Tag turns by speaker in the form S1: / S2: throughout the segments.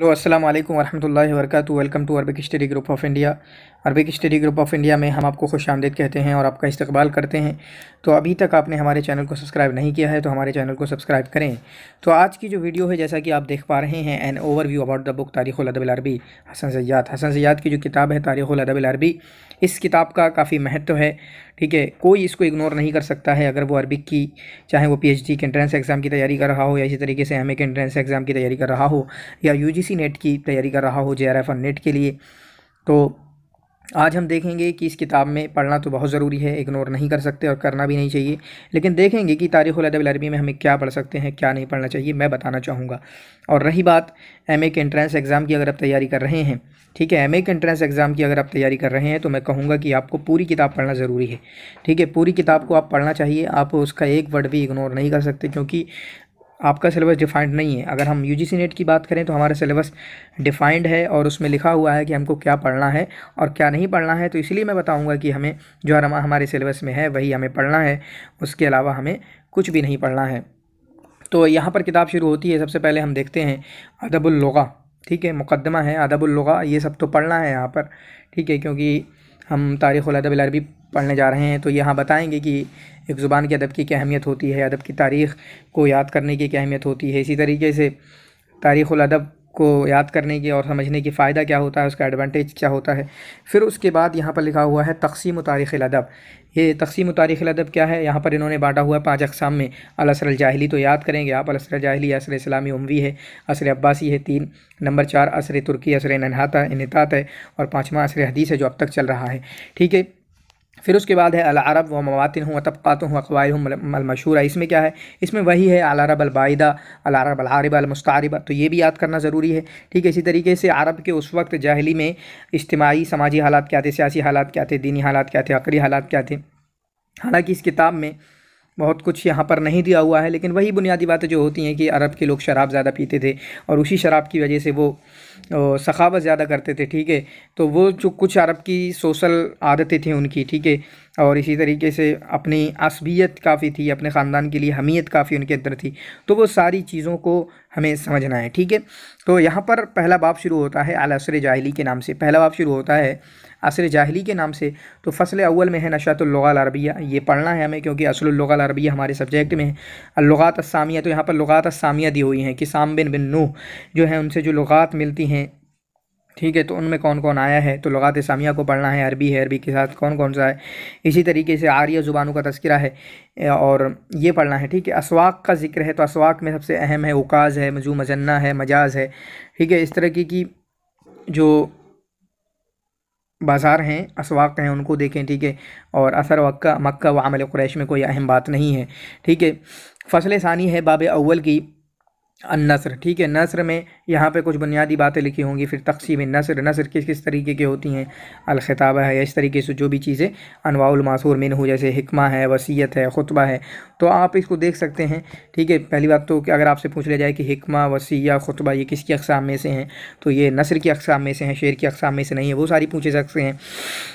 S1: Hello अस्सलाम वालेकुम वरहमतुल्लाहि वबरकातुहू। Welcome to Arabic study group of India. Arabic study group of India में हम आपको खुशामदीद कहते हैं और आपका इस्तकबाल करते हैं। तो अभी तक आपने हमारे चैनल को सब्सक्राइब नहीं किया है तो हमारे चैनल को सब्सक्राइब करें। तो आज की जो वीडियो है, जैसा कि आप देख पा रहे हैं, an overview about the book तारीख़ुल अदब अल अरबी हसन ज़ैयाद की जो किताब है तारीख़ुल अदब अल अरबी, इस किताब का काफ़ी महत्व है। ठीक है, कोई इसको इग्नोर नहीं कर सकता है। अगर वो अरबिक की, चाहे वो पीएचडी के एंट्रेंस एग्ज़ाम की तैयारी कर रहा हो, या इसी तरीके से एमए के एंट्रेंस एग्ज़ाम की तैयारी कर रहा हो, या यूजीसी नेट की तैयारी कर रहा हो, जेआरएफ और नेट के लिए, तो आज हम देखेंगे कि इस किताब में पढ़ना तो बहुत ज़रूरी है, इग्नोर नहीं कर सकते और करना भी नहीं चाहिए। लेकिन देखेंगे कि तारीख़ुल अदब अल अरबी में हमें क्या पढ़ सकते हैं, क्या नहीं पढ़ना चाहिए, मैं बताना चाहूँगा। और रही बात एमए के एंट्रेंस एग्ज़ाम की, अगर आप तैयारी कर रहे हैं, ठीक है, एमए के एंट्रेंस एग्ज़ाम की अगर आप तैयारी कर रहे हैं, तो मैं कहूँगा कि आपको पूरी किताब पढ़ना ज़रूरी है। ठीक है, पूरी किताब को आप पढ़ना चाहिए, आप उसका एक वर्ड भी इग्नोर नहीं कर सकते, क्योंकि आपका सिलेबस डिफाइंड नहीं है। अगर हम यूजीसी नेट की बात करें तो हमारा सिलेबस डिफाइंड है और उसमें लिखा हुआ है कि हमको क्या पढ़ना है और क्या नहीं पढ़ना है। तो इसलिए मैं बताऊंगा कि हमें जो हमारे सिलेबस में है वही हमें पढ़ना है, उसके अलावा हमें कुछ भी नहीं पढ़ना है। तो यहाँ पर किताब शुरू होती है। सबसे पहले हम देखते हैं अदबुल लुगा। ठीक है, मुकद्दमा है अदबुल लुगा, ये सब तो पढ़ना है यहाँ पर। ठीक है, क्योंकि हम तारीख़ुल अदब अल अरबी पढ़ने जा रहे हैं, तो यहाँ बताएंगे कि एक ज़ुबान के अदब की क्या अहमियत होती है, अदब की तारीख़ को याद करने की क्या अहमियत होती है, इसी तरीके से तारीख़ुल अदब को याद करने की और समझने की फ़ायदा क्या होता है, उसका एडवांटेज क्या होता है। फिर उसके बाद यहाँ पर लिखा हुआ है तक़सीम तारीख़ुल अदब। ये तक़सीम तारीख़ुल अदब क्या है, यहाँ पर इन्होंने बांटा हुआ है 5 अक़साम में। अल असर अल जाहिली, तो याद करेंगे आप, अल असर अल जाहिली असर इस्लामी उमवी है, असर अब्बासी है 3, नंबर 4 असर तुर्की असर इन्हितात है, और 5वां असर हदीस है जो अब तक चल रहा है। ठीक है, फिर उसके बाद है अल अरब व मवातिनहुम व तबक़ातुहुम व क़वाइलुहुम अल मशहूरा। इसमें क्या है, इसमें वही है अल अरब अल बाइदा, अल अरब अल आरिबा अल मुस्तअरिबा, तो ये भी याद करना ज़रूरी है। ठीक है, इसी तरीके से अरब के उस वक्त जाहिली में इज्तिमाई समाजी हालात क्या थे, सियासी हालात क्या थे, दीनी हालात क्या थे, अक़ली हालात क्या थे। हालांकि इस किताब में बहुत कुछ यहाँ पर नहीं दिया हुआ है, लेकिन वही बुनियादी बातें जो होती हैं कि अरब के लोग शराब ज़्यादा पीते थे और उसी शराब की वजह से वो सखावत ज़्यादा करते थे। ठीक है, तो वो जो कुछ अरब की सोशल आदतें थी उनकी, ठीक है, और इसी तरीके से अपनी असबियत काफ़ी थी, अपने ख़ानदान के लिए हमीयत काफ़ी उनके अंदर थी, तो वो सारी चीज़ों को हमें समझना है। ठीक है, तो यहाँ पर पहला बाब शुरू होता है अल असर जाहिली के नाम से। पहला बाब शुरू होता है असर जाहिली के नाम से। तो फ़सल अव्वल में है नशातुल लुगा अल अरबिया, ये पढ़ना है हमें, क्योंकि असलुल लुगा अल अरबिया हमारे सब्जेक्ट में है। अल लुगात अस्सामिया, तो यहाँ पर लुगात अस्सामिया दी हुई हैं कि साम बिन नूह जो है उनसे जो लुगात मिलती हैं, ठीक है, तो उनमें कौन कौन आया है, तो लुगात सामिया को पढ़ना है। अरबी है, अरबी के साथ कौन कौन सा है। इसी तरीके से आर्य ज़ुबानों का तज़किरा है और ये पढ़ना है। ठीक है, अस्वाक का जिक्र है, तो अस्वाक में सबसे अहम है उकाज़ है, मजू मजन्ना है, मजाज है। ठीक है, इस तरह की जो बाज़ार हैं, अस्वाक हैं, उनको देखें। ठीक है, और असर मक्का व अमल कुरैश में कोई अहम बात नहीं है। ठीक है, फ़सल सानी है बाब अव्वल की नस्र। ठीक है, नस्र में यहाँ पे कुछ बुनियादी बातें लिखी होंगी। फिर तक़सीम नस्र, नस्र किस किस तरीके की होती हैं, अल ख़िताबा है, या इस तरीके से जो भी चीज़ें अनवाउल मासूर मिन्हु, जैसे हिकमा है, वसीयत है, खुतबा है, तो आप इसको देख सकते हैं। ठीक है, पहली बात तो कि अगर आपसे पूछ लिया जाए कि हिकमा, वसीया, खुतबा ये किसकी अक़साम में से हैं, तो ये नस्र की अक़साम में से हैं, शेर की अक़साम में से नहीं है, वो सारी पूछे सकते हैं।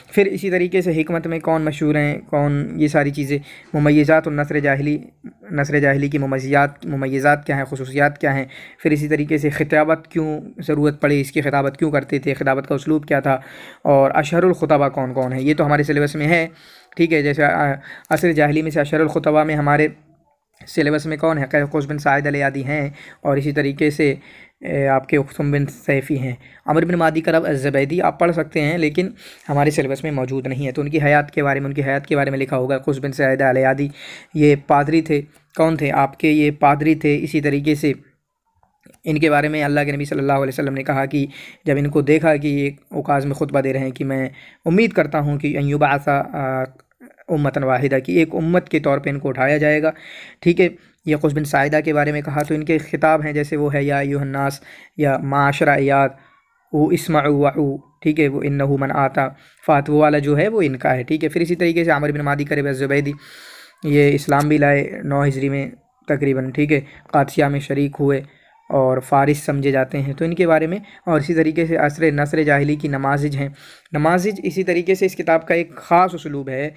S1: फिर इसी तरीके से हिकमत में कौन मशहूर हैं, कौन, ये सारी चीज़ें। मुमय्यज़ात नस्र जाहिली की मुमय्यज़ात क्या हैं, ख़ुसूसियात क्या हैं। फिर इसी तरीके से ख़िताबत क्यों ज़रूरत पड़ी, इसकी ख़िताबत क्यों करते थे, ख़िताबत का उसलूब क्या था, और अशहरुल ख़ुतबा कौन कौन है, ये तो हमारे सिलेबस में है। ठीक है, जैसे असर जाहिली में से अशहरुल ख़ुतबा में हमारे सिलेबस में कौन है, क़ैस बिन साइद अल यादी हैं, और इसी तरीके से आपके उक़्सुम बिन सैफ़ी हैं। अमर बिन मादी करब अज़्ज़बैदी आप पढ़ सकते हैं, लेकिन हमारे सिलेबस में मौजूद नहीं है। तो उनकी हयात के बारे में लिखा होगा। क़ुस बिन सैद अल यादी ये पादरी थे, कौन थे आपके, ये पादरी थे। इसी तरीके से इनके बारे में अल्लाह के नबी सल्लल्लाहु अलैहि वसल्लम ने कहा कि जब इनको देखा कि ये उकाज़ में खुतबा दे रहे हैं, कि मैं उम्मीद करता हूँ कि अय्युबासा उम्मतन वाहिदा, की एक उम्मत के तौर पे इनको उठाया जाएगा। ठीक है, ये क़ुस बिन साइदा के बारे में कहा, तो इनके खिताब हैं, जैसे वो है या अय्युहन्नास, या माशरा याद, वो इस्माउ वाऊ, ठीक है, वो इन्नहु मन आता फ़ात, वो वाला जो है वो इनका है। ठीक है, फिर इसी तरीके से आमिर बिन मादी करब ज़ुबैदी, ये इस्लाम भी लाए 9 हिजरी में तकरीबन। ठीक है, क़ादसिया में शरीक हुए और फ़ारिस समझे जाते हैं, तो इनके बारे में। और इसी तरीके से असर नस्र जाहिली की नमाजिज हैं। नमाजिज इसी तरीके से इस किताब का एक ख़ास उसलूब है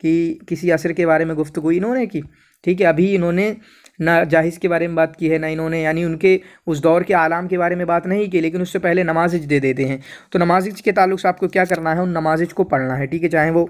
S1: कि किसी असर के बारे में गुफ्तगू इन्होंने की। ठीक है, अभी इन्होंने ना जाहिज़ के बारे में बात की है, ना इन्होंने यानी उनके उस दौर के आलाम के बारे में बात नहीं की, लेकिन उससे पहले नमाज़िज दे देते हैं। तो नमाज़िज के ताल्लुक़ से आपको क्या करना है, उन नमाज़िज को पढ़ना है, ठीक है, चाहे वो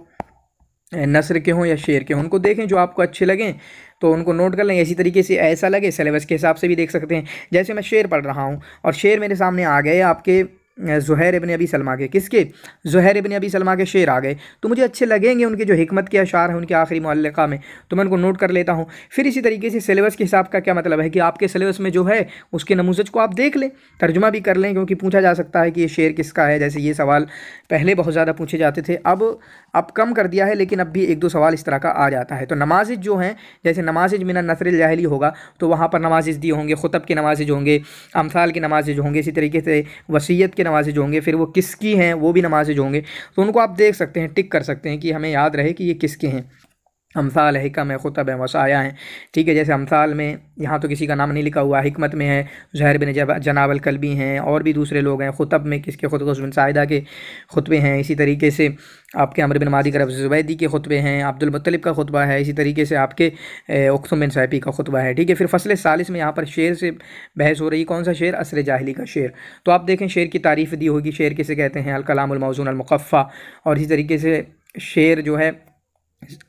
S1: नस्र के हों या शेर के हों, उनको देखें जो आपको अच्छे लगें तो उनको नोट कर लें। इसी तरीके से ऐसा लगे सिलेबस के हिसाब से भी देख सकते हैं। जैसे मैं शेर पढ़ रहा हूँ और शेर मेरे सामने आ गए आपके ज़ुहैर इब्न अबी सलमा के, किसके, ज़ुहैर इब्न अबी सलमा के शेर आ गए, तो मुझे अच्छे लगेंगे उनके जो हिकमत के अशार हैं उनके आखिरी मुअल्लिक़ा में, तो मैं उनको नोट कर लेता हूँ। फिर इसी तरीके से सिलेबस के हिसाब का क्या मतलब है कि आपके सिलेबस में जो है उसके नमूज़ज को आप देख लें, तर्जुमा भी कर लें, क्योंकि पूछा जा सकता है कि ये शेर किसका है। जैसे ये सवाल पहले बहुत ज़्यादा पूछे जाते थे, अब कम कर दिया है, लेकिन अब भी एक दो सवाल इस तरह का आ जाता है। तो नमाज़िज जो हैं, जैसे नमाज़िज मिनन नसरिल जाहिली होगा तो वहाँ पर नमाज़िज दिए होंगे, खुतब के नमाज़िज होंगे, अमसाल के नमाज़िज होंगे, इसी तरीके से वसीयत के नमाज़िज होंगे, फिर वो किसकी हैं वो भी नमाज़िज होंगे। तो उनको आप देख सकते हैं, टिक कर सकते हैं कि हमें याद रहे कि ये किसके हैं। अमसाल है, हिकम है, खुतब है, वसाया हैं, ठीक है। जैसे अमसाल में यहाँ तो किसी का नाम नहीं लिखा हुआ, हिकमत में है ज़ुहैर बिन जनाब अल कल्बी हैं, और भी दूसरे लोग हैं। खुतब में किसके, खुतबा बिन साइदा के खुतबे हैं। इसी तरीके से आपके अमर बिन मादी करब ज़ुबैदी के खुतबे हैं, अब्दुल मुत्तलिब का खुतबा है। इसी तरीके से आपके उक़्सुम बिन सैफ़ी का खुतबा है, ठीक है। फिर फ़सल सालिस में यहाँ पर शेर से बहस हो रही, कौन सा शेर, असर जाहिली का शेर। तो आप देखें शेर की तारीफ़ दी होगी, शेर किसे कहते हैं, अल कलामुल मौज़ून अल मुक़फ़्फ़ा। और इसी तरीके से शेर जो है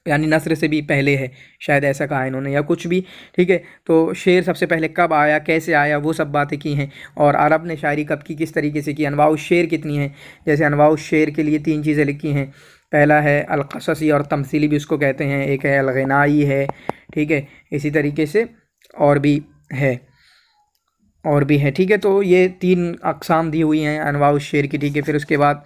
S1: यानी नस्र से भी पहले है, शायद ऐसा कहा इन्होंने या कुछ भी, ठीक है। तो शेर सबसे पहले कब आया, कैसे आया, वो सब बातें की हैं। और अरब ने शायरी कब की, किस तरीके से की, अनवाउ शेर कितनी हैं। जैसे अनवाउ शेर के लिए 3 चीज़ें लिखी हैं, पहला है अल-क़ससी और तमसीली भी उसको कहते हैं, एक है अल-ग़िनाई है, ठीक है। इसी तरीके से और भी है, ठीक है। तो ये 3 अक़साम दी हुई हैं अनवाउ शेर की, ठीक है। फिर उसके बाद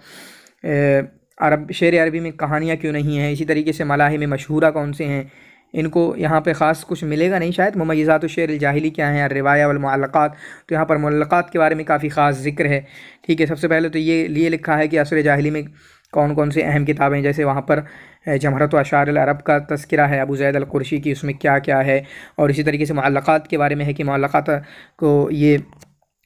S1: शेर अरबी में कहानियाँ क्यों नहीं हैं। इसी तरीके से मलाही में मशहूरा कौन से हैं, इनको यहाँ पे ख़ास कुछ मिलेगा नहीं शायद। मुमय्यज़ात शेर जाहिली क्या हैं, रिवाया वल मुअल्लक़ात, तो यहाँ पर मुअल्लक़ात के बारे में काफ़ी ख़ास ज़िक्र है, ठीक है। सबसे पहले तो ये लिए लिखा है कि असर जाहिली में कौन कौन से अहम किताबें, जैसे वहाँ पर जमहरत व अशार अल अरब का तज़किरा है अबू ज़ैद अल कुरशी की, उसमें क्या क्या है। और इसी तरीके से मुअल्लक़ात के बारे में है कि मुअल्लक़ात को ये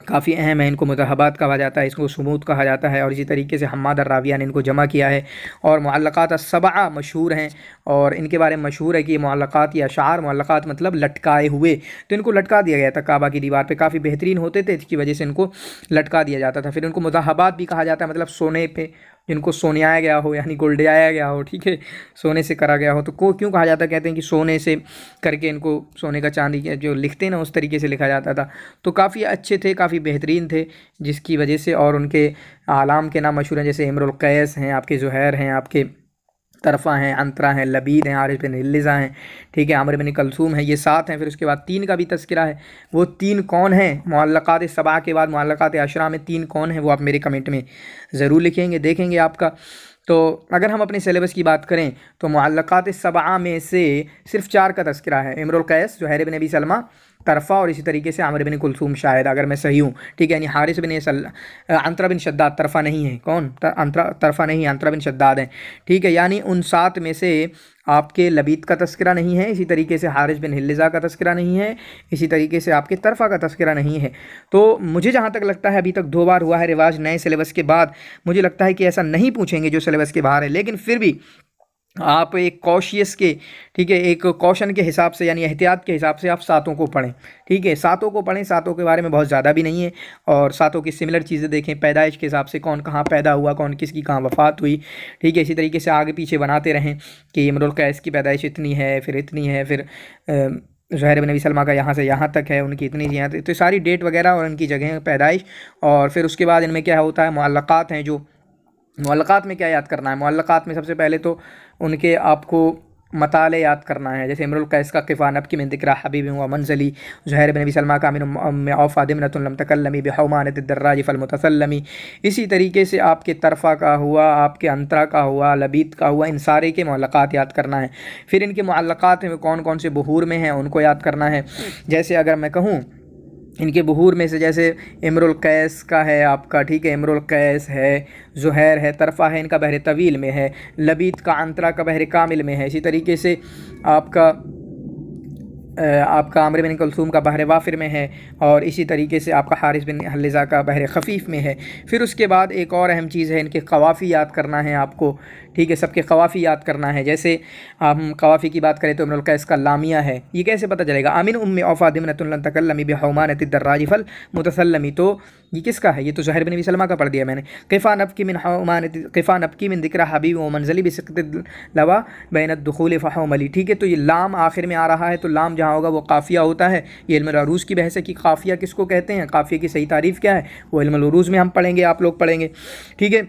S1: काफ़ी अहम है, इनको मुतहबात कहा जाता है, इसको सुमूद कहा जाता है। और इसी तरीके से हम्माद अर्राविया ने इनको जमा किया है। और मुअल्लक़ात अस्सबअ मशहूर हैं, और इनके बारे में मशहूर है कि ये मुअल्लक़ात या अशार, मुअल्लक़ात मतलब लटकाए हुए, तो इनको लटका दिया गया था काबा की दीवार पे, काफ़ी बेहतरीन होते थे, इसकी वजह से इनको लटका दिया जाता था। फिर इनको मुतहबात भी कहा जाता है, मतलब सोने पे जिनको सोनियाया गया हो, यानी गोल्डियाया गया हो, ठीक है, सोने से करा गया हो। तो क्यों कहा जाता है, कहते हैं कि सोने से करके इनको, सोने का चांदी के जो लिखते हैं ना उस तरीके से लिखा जाता था। तो काफ़ी अच्छे थे, काफ़ी बेहतरीन थे, जिसकी वजह से। और उनके आलाम के नाम मशहूर हैं, जैसे इमरुल कैस हैं आपके, ज़ुहैर हैं आपके, तरफ़ा हैं, अंतरा हैं, लबीद हैं, आरिफ़ बिन हिल्लिज़ा हैं, ठीक है, आमिर बिन कलसूम है, ये 7 हैं। फिर उसके बाद 3 का भी तज़किरा है, वो 3 कौन हैं, मुअल्लक़ात सबा के बाद मुअल्लक़ात अशरा में 3 कौन हैं, वो आप मेरे कमेंट में ज़रूर लिखेंगे, देखेंगे आपका। तो अगर हम अपने सिलेबस की बात करें तो मुअल्लक़ात सबा में से सिर्फ 4 का तज़किरा है, इमरुल कैस, ज़ुहैर बिन अबी सलमा, तरफ़ा, और इसी तरीके से आमिर बिन कुलसूम, शायद अगर मैं सही हूँ, ठीक है। यानी हारिस बिन अंतरा बिन शद्दाद, तरफ़ा नहीं है, कौन, तरफ़ा नहीं, अंतरा बिन शद्दाद हैं, ठीक है। यानी उन 7 में से आपके लबीद का तज़किरा नहीं है, इसी तरीके से हारिस बिन हिल्लिज़ा का तज़किरा नहीं है, इसी तरीके से आपके तरफ़ा का तज़किरा नहीं है। तो मुझे जहाँ तक लगता है, अभी तक 2 बार हुआ है रिवाज नए सिलेबस के बाद, मुझे लगता है कि ऐसा नहीं पूछेंगे जो सिलेबस के बाहर है, लेकिन फिर भी आप एक कॉशियस के, ठीक है, एक कॉशन के हिसाब से, यानी एहतियात के हिसाब से आप 7 को पढ़ें, ठीक है। 7 को पढ़ें, 7 के बारे में बहुत ज़्यादा भी नहीं है, और 7 की सिमिलर चीज़ें देखें, पैदाइश के हिसाब से कौन कहाँ पैदा हुआ, कौन किसकी कहाँ वफ़ात हुई, ठीक है। इसी तरीके से आगे पीछे बनाते रहें कि इमरुल कैस की पैदाइश इतनी है, फिर इतनी है, फिर ज़ुहैर बिन अबी सलमा का यहाँ से यहाँ तक है, उनकी इतनी यहाँ तक, तो सारी डेट वगैरह और उनकी जगह पैदाइश। और फिर उसके बाद इनमें क्या होता है, मुअल्लक़ात हैं, जो मुअल्लक़ात में क्या याद करना है, मुअल्लक़ात में सबसे पहले तो उनके आपको मताले याद करना है। जैसे इमरुल कैस का क़िफ़ा नबकी मिन ज़िक्रा हबीबी व मंज़ली, ज़ुहैर बिन अबी सलमा का मिन औफ़ा दिमनतुन लम तकल्लमी बिहौमानत दर्राज फल मुतसल्लमी। इसी तरीके से आपके तरफ़ा का हुआ, आपके अंतरा का हुआ, लबीद का हुआ, इन सारे के मुअल्लक़ात याद करना है। फिर इनके मुअल्लक़ात में कौन कौन से बुहूर में हैं उनको याद करना है। जैसे अगर मैं कहूँ इनके बुहूर में से, जैसे इमरुल कैस का है आपका, ठीक है, इमरुल कैस है, ज़ुहैर है, तरफ़ा है, इनका बहर तवील में है, लबीद का अंतरा का बहर कामिल में है। इसी तरीके से आपका आपका आमिर बिन कुलसूम का बहर वाफिर में है, और इसी तरीके से आपका हारिस बिन हल्लिज़ा का बहर खफ़ीफ़ में है। फिर उसके बाद एक और अहम चीज़ है, इनके कवाफ़ी याद करना है आपको, ठीक है, सबके कवाफ़ी याद करना है। जैसे हम कवाफ़ी की बात करें तो इम्रुल कैस का लामिया है, ये कैसे पता चलेगा? आमिन उम्मी औफ़ा दिमनतुन लन तकल्लमी बिहौमानति दर्राजी फल मुतसल्लमी, तो ये किसका है? ये तो ज़ुहैर बिन अबी सलमा का पढ़ दिया मैंने। क़िफ़ा नबकी मिन हौमानति क़िफ़ा नबकी मिन ज़िक्र हबीब व मंज़ली बिसिक़्तिल लवा बैनत दुख़ूल फ़हौमली, ठीक है। तो ये लाम आखिर में आ रहा है, तो लाम जहाँ होगा वो काफ़िया होता है। ये इल्मुल अरूज़ की बहस है कि काफ़िया किसको कहते हैं, काफ़िया की सही तारीफ़ क्या है, वो इल्मुल अरूज़ में हम पढ़ेंगे, आप लोग पढ़ेंगे, ठीक है।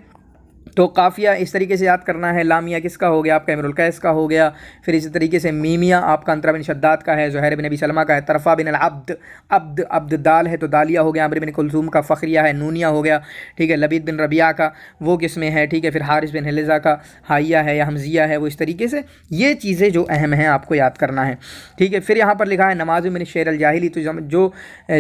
S1: तो काफ़िया इस तरीके से याद करना है। लामिया किसका हो गया? आपका इमरुल कैस का हो गया। फिर इसी तरीके से मीमिया आपका अंतरा बिन शद्दाद का है, ज़ुहैर बिन अबी सलमा का है। तरफ़ा बिन अब्द, अब्द अब्द दाल है तो दालिया हो गया। आमिर बिन कुलसूम का फ़खरिया है, नूनिया हो गया, ठीक है। लबीद बिन रबिया का वो किस में है, ठीक है। फिर हारिस बिन हल्लिज़ा का हाइया है या हमजिया है, वो इस तरीके से ये चीज़ें जो अहम हैं आपको याद करना है, ठीक है। फिर यहाँ पर लिखा है नमाज़ मिन शेर अल जाहिली, तो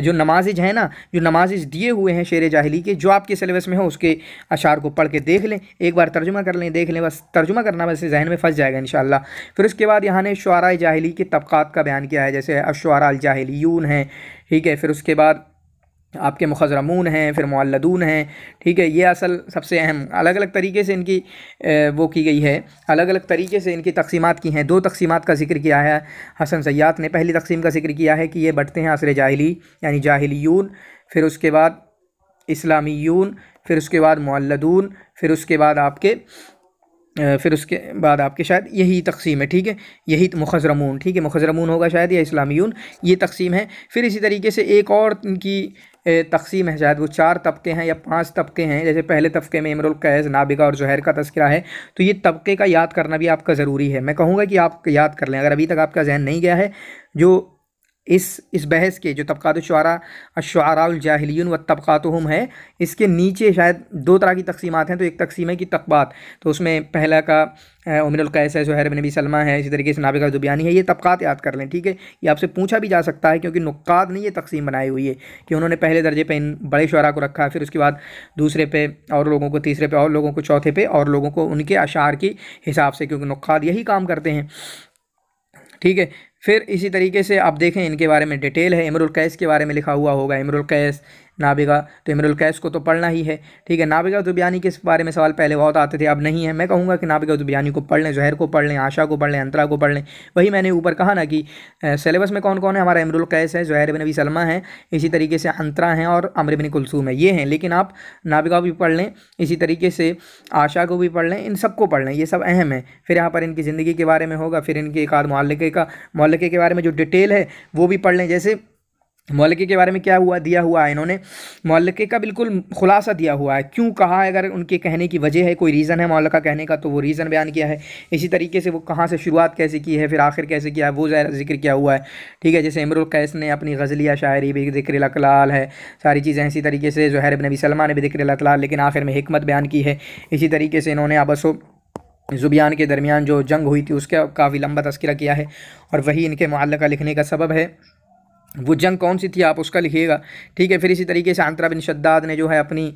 S1: जो नमाज़िज हैं ना, जो नमाज़िज दिए हुए हैं शेर जाहिली के, जो आपके सिलेबस में हो उसके अशार को पढ़ के देख लें, एक बार तर्जुमा कर लें, देख लें, बस तर्जुमा करना, बस जहन में फंस जाएगा इंशाअल्लाह। फिर उसके बाद यहाँ ने शुआरा जाहिली के तबक़ात का बयान किया है, जैसे अश्शुआरा अल जाहिलियून हैं, ठीक है। फिर उसके बाद आपके मुखज़रमून हैं, फिर मुअल्लदून हैं, ठीक है। ये असल सबसे अहम अलग अलग तरीके से इनकी वो की गई है, अलग अलग तरीके से इनकी तक़सीमात की हैं। दो तक़सीमात का जिक्र किया है हसन सय्यात ने। पहली तक़सीम का जिक्र किया है कि ये बढ़ते हैं असर जाहिली यानी जाहिलियून, फिर उसके बाद इस्लामीयून, फिर उसके बाद मुअल्लदून, फिर उसके बाद आपके शायद यही तक़सीम है, ठीक है, यही मुखज़रमून, ठीक है, मुखज़रमून होगा शायद या इस्लामीयून, ये तक़सीम है। फिर इसी तरीके से एक और इनकी तक़सीम है, शायद वो 4 तबके हैं या 5 तबके हैं। जैसे पहले तबके में इमरुल कैस, नाबिगा और ज़ुहैर का तज़किरा है, तो ये तबके का याद करना भी आपका ज़रूरी है। मैं कहूँगा कि आप याद कर लें, अगर अभी तक आपका ज़हन नहीं गया है। जो इस बहस के जो तबक़ात-उश-शुअरा अश-शुअराउल जाहिलियून व तबक़ातुहुम है, इसके नीचे शायद 2 तरह की तक़सीमात हैं। तो एक तक़सीम है कि तक़बात, तो उसमें पहला का उमरुल कैस है, ज़ुहैर बिन अबी सलमा है, इसी तरीके से नाबिगा ज़ुबयानी है। ये तबक़ात याद कर लें, ठीक है। ये आपसे पूछा भी जा सकता है, क्योंकि नुक्काद ने ये तक़सीम बनाई हुई है कि उन्होंने पहले दर्जे पे इन बड़े शुअरा को रखा है, फिर उसके बाद दूसरे पे और लोगों को, तीसरे पे और लोगों को, चौथे पे और लोगों को, उनके अशार के हिसाब से, क्योंकि नुक्काद यही काम करते हैं, ठीक है। फिर इसी तरीके से आप देखें इनके बारे में डिटेल है। इमरुल कैस के बारे में लिखा हुआ होगा, इमरुल कैस, नाबिगा, तो इमरुल कैस को तो पढ़ना ही है, ठीक है। नाबिगा ज़ुबयानी के बारे में सवाल पहले बहुत आते थे, अब नहीं है। मैं कहूँगा कि नाबिगा ज़ुबयानी को पढ़ लें, ज़ुहैर को पढ़ लें, आशा को पढ़ लें, अंतरा को पढ़ लें। वही मैंने ऊपर कहा ना कि सिलेबस में कौन कौन है हमारा, इमरुल कैस है, ज़ुहैर बिन अबी सलमा है, इसी तरीके से अंतरा हैं और आमिर बिन कुलसूम है, ये हैं। लेकिन आप नाबिगा भी पढ़ लें, इसी तरीके से आशा को भी पढ़ लें, इन सबको पढ़ लें, ये सब अहम है। फिर यहाँ पर इनकी ज़िंदगी के बारे में होगा, फिर इनके एक आध मुअल्लिक़े के बारे में जो डिटेल है वो भी पढ़ लें। जैसे मुअल्लिक़े के बारे में क्या हुआ, दिया हुआ है इन्होंने, मुअल्लिक़े का बिल्कुल खुलासा दिया हुआ है, क्यों कहा है, अगर उनके कहने की वजह है, कोई रीज़न है मुअल्लिक़ा कहने का, तो वो रीज़न बयान किया है। इसी तरीके से वो कहाँ से शुरुआत कैसे की है, फिर आखिर कैसे किया है, वो ज़िक्र किया हुआ है, ठीक है। जैसे इमरुल कैस ने अपनी गज़लिया शायरी भी ज़िक्र अक़लाल है, सारी चीज़ें। इसी तरीके से ज़ुहैर बिन अबी सलमा ने भी ज़िक्र अक़लाल, लेकिन आखिर में हिकमत बयान की है। इसी तरीके से इन्होंने आपस ज़ुबयान के दरमियान जो जंग हुई थी उसका काफ़ी लंबा तज़किरा किया है, और वही इनके मुअल्लिक़ा लिखने का सबब है। वो जंग कौन सी थी आप उसका लिखिएगा, ठीक है। फिर इसी तरीके से अंतरा बिन शद्दाद ने जो है अपनी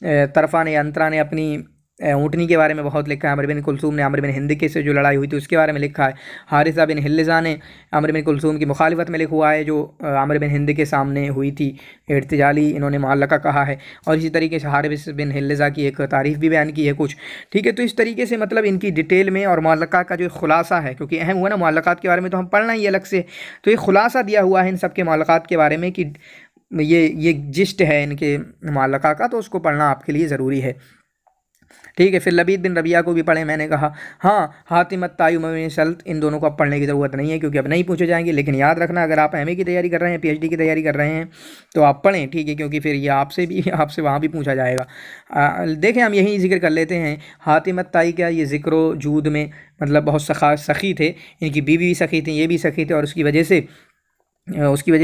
S1: तरफ़ा ने, अंतरा ने अपनी ऊँटनी के बारे में बहुत लिखा है। आमिर बिन कुलसूम ने आमिर बिन हिंद के से जो लड़ाई हुई थी उसके बारे में लिखा है। हारिसा बिन हल्लिज़ा ने आमिर बिन कुलसूम की मुखालिफत में लिखा हुआ है, जो आमिर बिन हिंद के सामने हुई थी इर्तिजाली, इन्होंने मुअल्लिक़ा कहा है। और इसी तरीके से हारिस बिन हल्लिज़ा की एक तारीफ़ भी बयान की है कुछ, ठीक है। तो इस तरीके से मतलब इनकी डिटेल में, और मुअल्लिक़ा का जो ख़ुलासा है, क्योंकि अहम हुआ ना मुअल्लिक़ात के बारे में तो हम पढ़ना ही अलग से, तो ये ख़ुलासा दिया हुआ है इन सब के मुअल्लिक़ात के बारे में कि ये जिस्ट है इनके मुअल्लिक़ा का, तो उसको पढ़ना आपके लिए ज़रूरी है, ठीक है। फिर लबीद बिन रबिया को भी पढ़ें, मैंने कहा। हाँ, हातिम अत्तायुम बिन सल्त, इन दोनों को अब पढ़ने की ज़रूरत नहीं है, क्योंकि अब नहीं पूछे जाएंगे। लेकिन याद रखना, अगर आप एमए की तैयारी कर रहे हैं, पीएचडी की तैयारी कर रहे हैं, तो आप पढ़ें, ठीक है, क्योंकि फिर ये आपसे वहाँ भी पूछा जाएगा। देखें, हम यही जिक्र कर लेते हैं। हातिम अत्ताई क्या, ये ज़िक्र जूद में मतलब बहुत सख़ी थे, इनकी बीवी भी सख़ी थी, ये भी सख़ी थे, और उसकी वजह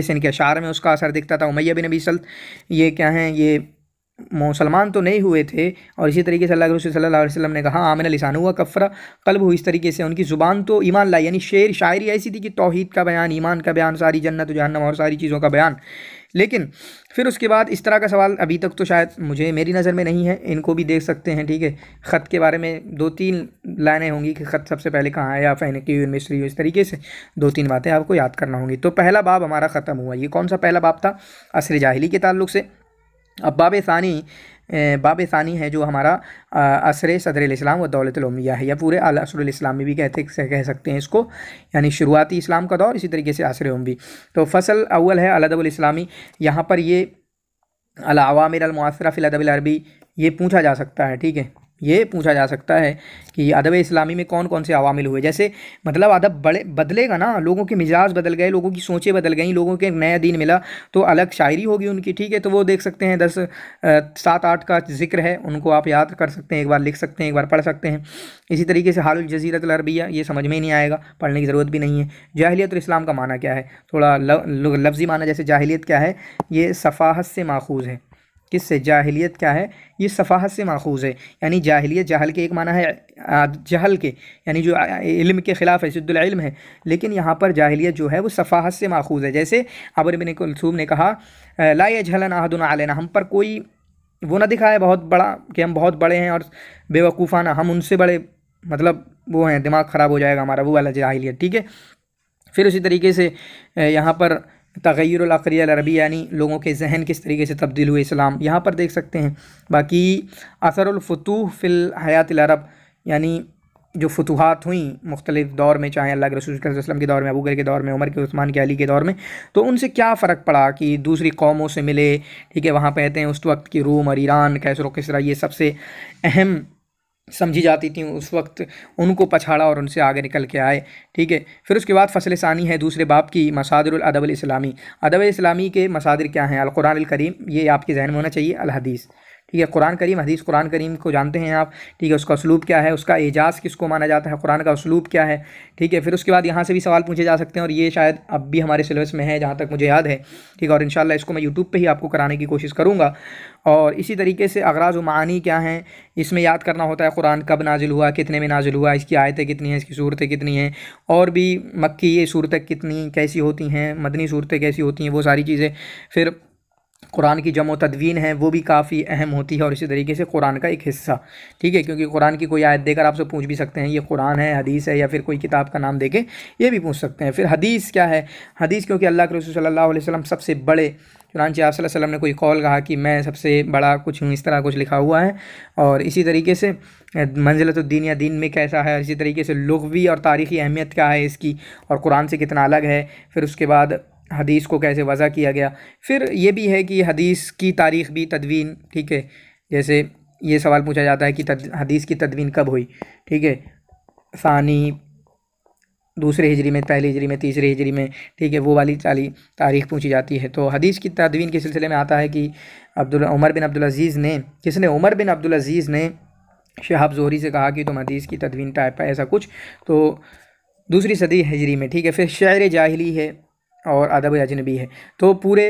S1: से इनके अशार में उसका असर दिखता था। उमैया बिन अबी सल्त, ये क्या हैं, ये मुसलमान तो नहीं हुए थे। और इसी तरीके से अल्लाह के रसूल सल्लल्लाहु अलैहि वसल्लम ने कहा आमिना लिसानु व कफ़रा क़ल्बुहु, इस तरीके से उनकी ज़ुबान तो ईमान लाई, यानी शेर शायरी ऐसी थी कि तौहीद का बयान, ईमान का बयान, सारी जन्नत जहन्नम और सारी चीज़ों का बयान। लेकिन फिर उसके बाद इस तरह का सवाल अभी तक तो शायद मुझे मेरी नज़र में नहीं है, इनको भी देख सकते हैं, ठीक है। ख़त के बारे में 2-3 लाइनें होंगी कि ख़त सबसे पहले कहाँ आया, फ़ैनिकी मिस्री, इस तरीके से 2-3 बातें आपको याद करना होंगी। तो पहला बाब हमारा ख़त्म हुआ। ये कौन सा पहला बाब था? असर जाहिली के ताल्लुक़ से। अब बाब सानी है जो हमारा असर सदर इस्लाम व दौलत उम्मिया है, या पूरे अल असरुल इस्लामी भी कह सकते हैं इसको, यानी शुरुआती इस्लाम का दौर, इसी तरीके से असर उम्मी। तो फ़सल अव्वल है अल अदबुल इस्लामी। यहाँ पर ये अल अवामिर अल मुअस्सरा फ़िल अदबिल अरबी, ये पूछा जा सकता है, ठीक है, ये पूछा जा सकता है कि अदब इस्लामी में कौन कौन से अवामिल हुए। जैसे मतलब अदब बदलेगा ना, लोगों के मिजाज बदल गए, लोगों की सोचें बदल गई, लोगों के नया दीन मिला, तो अलग शायरी होगी उनकी, ठीक है। तो वो देख सकते हैं 7-8 का जिक्र है, उनको आप याद कर सकते हैं, एक बार लिख सकते हैं, एक बार पढ़ सकते हैं। इसी तरीके से हालुल जज़ीरतुल अरबिया, ये समझ में ही नहीं आएगा, पढ़ने की ज़रूरत भी नहीं है। जाहिलियत और इस्लाम का माना क्या है, थोड़ा लफ्ज़ी माना, जैसे जाहिलियत क्या है, ये सफ़ाहत से माखूज़ है। किससे? जाहिलियत क्या है, ये सफ़ाहत से माखूज़ है। यानी जाहिलियत, जहल के एक माना है जहल के, यानी जो इल्म के ख़िलाफ़ है, सिद्दुल इल्म है, लेकिन यहाँ पर जाहिलियत जो है वो सफ़ाहत से माखूज़ है। जैसे अमर इब्न कुलसूम ने कहा ला यजहलन अहदुन अलैना, हम पर कोई वो ना दिखाए बहुत बड़ा कि हम बहुत बड़े हैं और बेवकूफ़ाना, हम उनसे बड़े, मतलब वो हैं, दिमाग ख़राब हो जाएगा हमारा, वो वाला जाहिलियत, ठीक है। फिर उसी तरीके से यहाँ पर तग़य्युरुल अक़लिया अल अरबी, यानी लोगों के जहन किस तरीके से तब्दील हुए, इस्लाम यहाँ पर देख सकते हैं। बाकी असरुल फुतूह फ़िल हयातिल अरब, यानी जो फतूहात हुई मुख्तलिफ़ दौर में, चाहे अल्लाह के रसूल सल्लल्लाहु अलैहि वसल्लम के दौर में, अबू बकर के दौर में, उमर के, उस्मान के, अली के दौर में, तो उनसे क्या फ़र्क पड़ा कि दूसरी कौमों से मिले, ठीक है। वहाँ कहते हैं उस वक्त की रूम और ईरान, कैसर व किस्रा, ये सबसे अहम समझी जाती थी उस वक्त, उनको पछाड़ा और उनसे आगे निकल के आए, ठीक है। फिर उसके बाद फ़सल सानी है दूसरे बाब की, मसादिरुल अदब इस्लामी। अदब इस्लामी के मसादिर क्या हैं? अल कुरान अल करीम, ये आपके जहन में होना चाहिए, अल हदीस, ठीक है। कुरान करीम, हदीस। कुरान करीम को जानते हैं आप, ठीक है, उसका उसलूब क्या है, उसका एजाज़ किसको माना जाता है, कुरान का उसलूब क्या है, ठीक है। फिर उसके बाद यहाँ से भी सवाल पूछे जा सकते हैं, और ये शायद अब भी हमारे सिलेबस में है जहाँ तक मुझे याद है, ठीक है। और इंशाअल्लाह इसको मैं यूट्यूब पे ही आपको कराने की कोशिश करूँगा। और इसी तरीके से अगराज़ व मानी क्या हैं, इसमें याद करना होता है कुरान कब नाजिल हुआ, कितने में नाजिल हुआ, इसकी आयतें कितनी हैं, इसकी सूरतें कितनी हैं, और भी मक्की ये सूरतें कितनी कैसी होती हैं, मदनी सूरतें कैसी होती हैं, वो सारी चीज़ें। फिर कुरान की जमो तदवीन है, वो भी काफ़ी अहम होती है, और इसी तरीके से कुरान का एक हिस्सा, ठीक है। क्योंकि कुरान की कोई आयत देकर आपसे पूछ भी सकते हैं ये कुरान है, हदीस है, या फिर कोई किताब का नाम देके ये भी पूछ सकते हैं। फिर हदीस क्या है? हदीस क्योंकि अल्लाह के रसूल सल्लल्लाहु अलैहि वसल्लम सबसे बड़े, चुनांचे आप सल्लल्लाहु अलैहि वसल्लम ने कोई कौल कहा कि मैं सबसे बड़ा कुछ हूँ, इस तरह कुछ लिखा हुआ है। और इसी तरीके से मंज़िलतुद्दीन, या दीन में कैसा है, इसी तरीके से लुग़वी और तारीख़ी अहमियत क्या है इसकी, और कुरान से कितना अलग है। फिर उसके बाद हदीस को कैसे वज़ा किया गया। फिर ये भी है कि हदीस की तारीख़ भी, तदवीन, ठीक है। जैसे ये सवाल पूछा जाता है कि हदीस की तदवीन कब हुई, ठीक है, सानी, दूसरे हिजरी में, पहली हिजरी में, तीसरे हिजरी में, ठीक है, वो वाली तारीख़ पूछी जाती है। तो हदीस की तदवीन के सिलसिले में आता है कि उमर बिन अब्दुल अज़ीज़ ने, किसने? उमर बिन अब्दुल अज़ीज़ ने शहाब ज़ोहरी से कहा कि तुम हदीस की तदवीन टाइप है, ऐसा कुछ, तो दूसरी सदी हिजरी में, ठीक है। फिर शेर जाहिली है और अदब अजनबी है। तो पूरे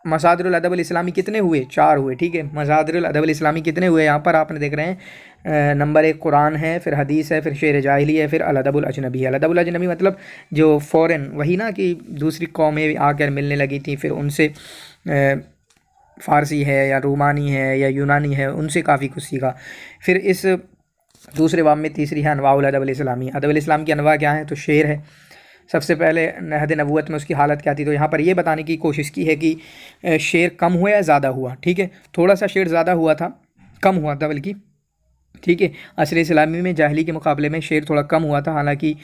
S1: मसादिरुल अदब इस्लामी कितने हुए? 4 हुए, ठीक है। मसादिरुल अदब इस्लामी कितने हुए? यहाँ पर आपने देख रहे हैं नंबर 1 कुरान है, फिर हदीस है, फिर शेर जाहिली है, फिर अल अदबुल अजनबी है। अल अदबुल अजनबी मतलब जो फ़ॉरेन, वही ना कि दूसरी कौमें आकर मिलने लगी थी, फिर उनसे फ़ारसी है या रूमानी है या यूनानी है, उनसे काफ़ी कुछ सीखा। फिर इस दूसरे बाब में तीसरी है अनवाउल अदब इस्लामी। अदब इस्लाम की अनवा क्या है? तो शेर है। सबसे पहले अहद नबूवत में उसकी हालत क्या थी, तो यहाँ पर ये बताने की कोशिश की है कि शेर कम हुआ या ज़्यादा हुआ, ठीक है। थोड़ा सा शेर ज़्यादा हुआ था, कम हुआ था बल्कि, ठीक है। असर इस्लामी में जाहिली के मुकाबले में शेर थोड़ा कम हुआ था। हालांकि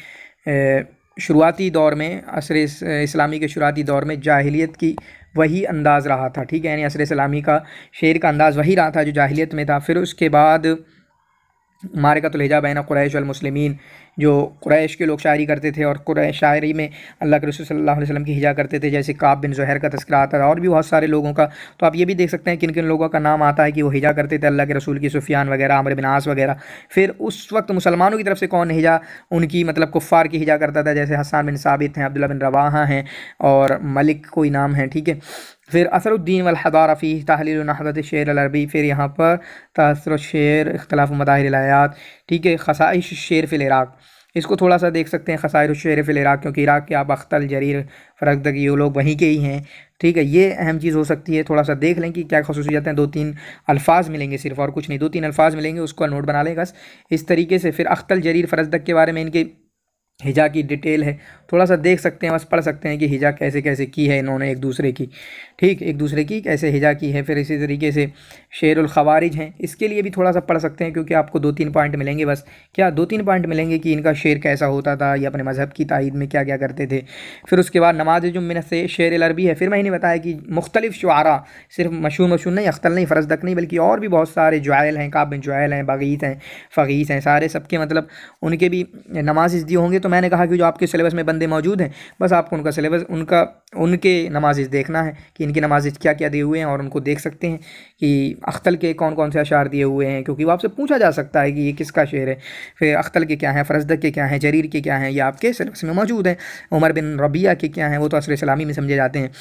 S1: शुरुआती दौर में, असर इस्लामी के शुरुआती दौर में जाहिलियत की वही अंदाज़ रहा था, ठीक है। यानी असर इस्लामी का शेर का अंदाज़ वही रहा था जो जाहिलियत में था। फिर उसके बाद मारकतुल हिजा बैन कुरैश वल मुस्लिमीन, जो कुरैश के लोग शायरी करते थे, और कुरैश शायरी में अल्लाह के रसूल सल्लल्लाहु अलैहि वसल्लम की हिजा करते थे, जैसे काब बिन ज़ुहैर का तज़किरा आता है, और भी बहुत सारे लोगों का। तो आप ये भी देख सकते हैं किन किन लोगों का नाम आता है कि वो हिजा करते थे अल्लाह के रसूल की, सुफियान वगैरह, आमिर बिन आस वगैरह। फिर उस वक्त मुसलमानों की तरफ से कौन हिजा, उनकी मतलब कुफ़ार की हिजा करता था, जैसे हसन बिन साबित हैं, अब्दुल्ला बिन रवाहा हैं, और मलिक कोई नाम है, ठीक है। फिर असरुद्दीन वल हदारा फ़ी तहलील नहदत शेर अल अरबी, फिर यहाँ पर तासर शेर इख्तलाफ मदाहिर आयात, ठीक है। खसाइश शेर फ़िल इराक़, इसको थोड़ा सा देख सकते हैं, खसाइश शेर फ़िल इराक़, क्योंकि इराक़ के आप अख्तल जरीर फ़रगदग ये लोग वहीं के ही हैं, ठीक है। ये अहम चीज़ हो सकती है, थोड़ा सा देख लें कि क्या खसूसियात हैं। 2-3 अल्फाज मिलेंगे सिर्फ, और कुछ नहीं, 2-3 अल्फाज मिलेंगे, उसको नोट बना लें बस इस तरीके से। फिर अख्तल जरीर फ़रगदग के बारे में इनके हिजा की डिटेल है, थोड़ा सा देख सकते हैं, बस पढ़ सकते हैं कि हिजा कैसे कैसे की है इन्होंने एक दूसरे की, ठीक, एक दूसरे की कैसे हिजा की है। फिर इसी तरीके से शेरुल खवारिज हैं, इसके लिए भी थोड़ा सा पढ़ सकते हैं, क्योंकि आपको 2-3 पॉइंट मिलेंगे बस, क्या 2-3 पॉइंट मिलेंगे कि इनका शेर कैसा होता था, ये अपने मज़हब की तायीद में क्या क्या करते थे। फिर उसके बाद नमाज जुम्मिन से शेर अरबी है। फिर मैंने बताया कि मुख्तलिफ शुआरा, सिर्फ मशहूर नहीं, अख्तल नहीं, फ़रज़दक नहीं, बल्कि और भी बहुत सारे जुआल हैं, काब बिन जुआल हैं, बगीत हैं, फ़गीस हैं, सारे सबके मतलब उनके भी नमाज़ दिए होंगे। तो मैंने कहा कि जो आपके सिलेबस में बंदे मौजूद हैं, बस आपको उनका सिलेबस, उनके नमाज़ देखना है कि इनकी नमाज़ क्या क्या दिए हुए हैं, और उनको देख सकते हैं कि अख्तल के कौन कौन से अशार दिए हुए हैं, क्योंकि वो आपसे पूछा जा सकता है कि ये किसका शेर है। फिर अख्तल के क्या हैं, फ़रज़दक के क्या हैं, जरीर के क्या हैं, ये आपके सिलेबस में मौजूद हैं। उमर बिन रबिया के क्या हैं, वो तो असर इस्लामी में समझे जाते हैं,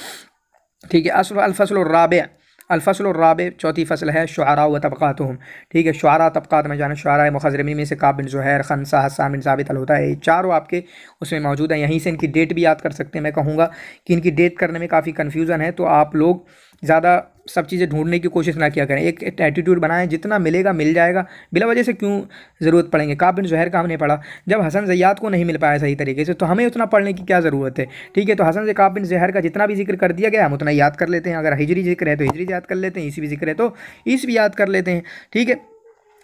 S1: ठीक है। अल-फ़स्ल राबिअ, अल-फ़स्ल राबिअ चौथी फ़सल है शुअरा व तबक़ातुहुम, ठीक है। शुअरा तबक़ात में जाना, शुअरा मुख़ज़रमीन में से काब बिन ज़ुहैर, खनसा, हस्सान बिन साबित अल होता है, ये चारों आपके उसमें मौजूद हैं। यहीं से इनकी डेट भी याद कर सकते हैं। मैं कहूँगा कि इनकी डेट करने में काफ़ी कन्फ्यूज़न है, तो आप लोग ज़्यादा सब चीज़ें ढूंढने की कोशिश ना किया करें, एक एटीट्यूड बनाएं, जितना मिलेगा मिल जाएगा, बिला वजह से क्यों ज़रूरत पड़ेंगे। काब बिन ज़ुहैर का हमने पढ़ा, जब हसन ज़य्याद को नहीं मिल पाया सही तरीके से, तो हमें उतना पढ़ने की क्या ज़रूरत है, ठीक है। तो हसन से काब बिन ज़ुहैर का जितना भी जिक्र कर दिया गया हम उतना याद कर लेते हैं। अगर हिजरी जिक्र है तो हिजरी याद कर लेते हैं, ईसवी जिक्र है तो ईसवी याद कर लेते हैं, ठीक है।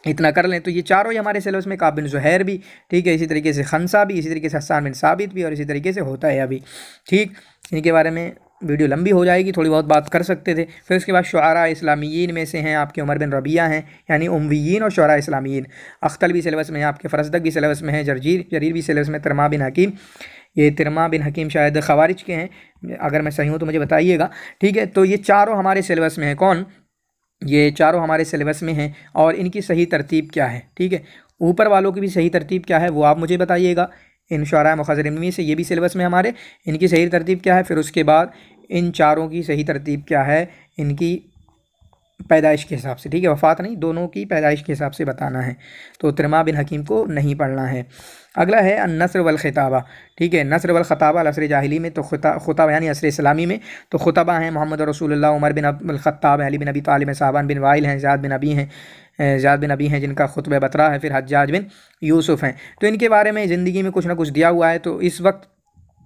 S1: इतना कर लें तो ये चारों ही हमारे सिलेबस में, काब बिन ज़ुहैर भी, ठीक है, इसी तरीके से खनसा भी, इसी तरीके से हस्सान बिन साबित भी, और इसी तरीके से होता है अभी, ठीक। इनके बारे में वीडियो लंबी हो जाएगी, थोड़ी बहुत बात कर सकते थे। फिर उसके बाद शुआरा इस्लामीयीन में से हैं आपके उमर बिन रबिया हैं, यानी उम्वियीन और शुआरा इस्लामीयीन। अख्तल भी सिलेबस में है आपके, फ़रज़दक भी सिलेबस में है, जरीर भी सिलेबस में, तिरमा बिन हकीम, ये तिरमा बिन हकीम शायद खवारिज के हैं, अगर मैं सही हूँ तो मुझे बताइएगा, ठीक है। तो ये चारों हमारे सिलेबस में हैं। कौन? ये चारों हमारे सिलेबस में हैं, और इनकी सही तरतीब क्या है, ठीक है। ऊपर वालों की भी सही तरतीब क्या है वो आप मुझे बताइएगा। इन शुअरा मुख़ज़रमीन से ये भी सिलेबस में हमारे, इनकी सही तरतीब क्या है। फिर उसके बाद इन चारों की सही तरतीब क्या है, इनकी पैदाइश के हिसाब से, ठीक है, वफ़ात नहीं, दोनों की पैदाइश के हिसाब से बताना है। तो तिरमा बिन हकीम को नहीं पढ़ना है। अगला है अन्नस्र वल ख़िताबा, ठीक है। नस्र वल ख़ताबा असर जाहिली में, तो ख़ुताबा यानी असर इस्लामी में तो ख़ुतबा हैं मोहम्मद रसूलुल्लाह, उमर बिन अब्दुल ख़त्ताब, अली बिन अबी तालिब, साहबान बिन वाइल हैं, ज़ियाद बिन अबी हैं, ज़ियाद बिन अबी हैं जिनका खुतबा बतरा है। फिर हज्जाज बिन यूसुफ़ हैं। तो इनके बारे में ज़िंदगी में कुछ ना कुछ दिया हुआ है। तो इस वक्त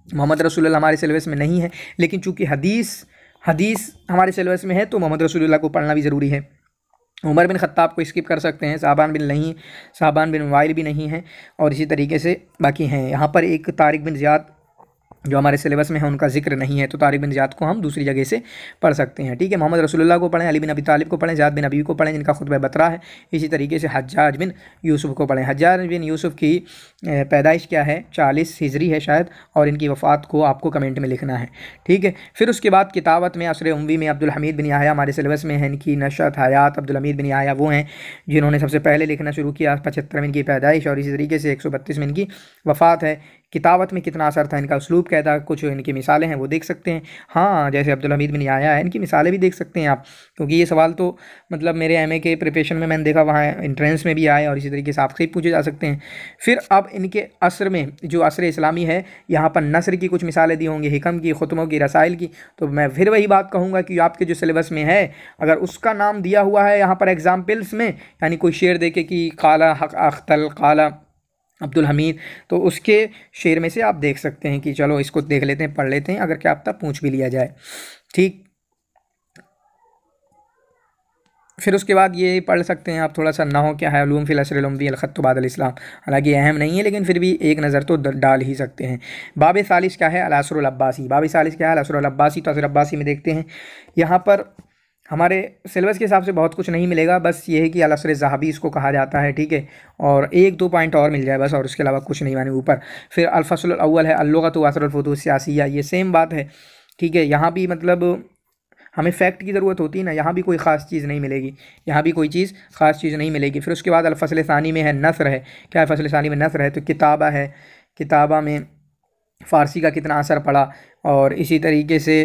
S1: मोहम्मद रसूलुल्लाह हमारे सिलेबस में नहीं है, लेकिन चूँकि हदीस हमारे सिलेबस में है तो मोहम्मद रसूलुल्लाह को पढ़ना भी ज़रूरी है। उमर बिन ख़त्ताब को स्किप कर सकते हैं, साहबान बिन वाइल भी नहीं है, और इसी तरीके से बाकी हैं। यहाँ पर एक तारिक बिन ज़ियाद जो हमारे सिलेबस में है उनका जिक्र नहीं है, तो तारिक बिन ज़ियाद को हम दूसरी जगह से पढ़ सकते हैं, ठीक है। मोहम्मद रसूलुल्लाह को पढ़ें, अली बिन अबी तालिब को पढ़ें, ज़ियाद बिन अबी को पढ़ें जिनका खुतबा बतरा है। इसी तरीके से हज्जाज बिन यूसुफ़ को पढ़ें। हज्जाज बिन यूसुफ़ की पैदाइश क्या है, 40 हिजरी है शायद, और इनकी वफ़ात को आपको कमेंट में लिखना है, ठीक है। फिर उसके बाद किताबत में असर उम्वी में अब्दुल हमीद बिन याहया हमारे सिलेबस में है। इनकी नशअत हयात अब्दुल हमीद बिन याहया वो हैं जिन्होंने सबसे पहले लिखना शुरू किया, 75 में इनकी पैदाइश, और इसी तरीके से 132 में इनकी वफ़ात है। किताबत में कितना असर था, इनका उसलूब क्या था, कुछ इनकी मिसालें हैं वो देख सकते हैं। हाँ, जैसे अब्दुल हमीद बिन याहया है, इनकी मिसालें भी देख सकते हैं आप, क्योंकि ये सवाल तो मतलब मेरे एमए के प्रिपरेशन में मैंने देखा, वहाँ एंट्रेंस में भी आए, और इसी तरीके से आपसे ही पूछे जा सकते हैं। फिर अब इनके असर में जो असर इस्लामी है, यहाँ पर नस्र की कुछ मिसालें दी होंगी, हिकम की, खुतमों की, रसाइल की। तो मैं फिर वही बात कहूँगा कि आपके जो सिलेबस में है अगर उसका नाम दिया हुआ है यहाँ पर एग्जाम्पल्स में, यानी कोई शेर देखे कि काला हक अख्तल काला अब्दुल हमीद, तो उसके शेर में से आप देख सकते हैं कि चलो इसको देख लेते हैं, पढ़ लेते हैं, अगर क्या पता पूछ भी लिया जाए, ठीक। फिर उसके बाद ये पढ़ सकते हैं आप थोड़ा सा नहू क्या है, उलूम फिल असर उम्वी अल ख़त्त बाद अल इस्लाम, हालांकि अहम नहीं है लेकिन फिर भी एक नज़र तो डाल ही सकते हैं। बाब सालिस क्या है, अल असर अल अब्बासी, बाब सालिस क्या है, अल असर अल अब्बासी। तो असर अब्बासी में देखते हैं, यहाँ पर हमारे सिलेबस के हिसाब से बहुत कुछ नहीं मिलेगा, बस ये है कि अल असर ज़हाबी इसको कहा जाता है, ठीक है, और 1-2 पॉइंट और मिल जाए बस, और उसके अलावा कुछ नहीं माने ऊपर। फिर अल फ़स्ल अल अव्वल है अल लुग़त व असर अल फुतूह सियासिया, ये सेम बात है, ठीक है। यहाँ भी मतलब हमें फैक्ट की ज़रूरत होती है ना, यहाँ भी कोई ख़ास चीज़ नहीं मिलेगी, यहाँ भी कोई चीज़ ख़ास चीज़ नहीं मिलेगी। फिर उसके बाद अल-फ़स्ल सानी में है नस्र है, क्या है फ़स्ल सानी में नस्र है, तो किताबा है, किताबा में फ़ारसी का कितना असर पड़ा, और इसी तरीके से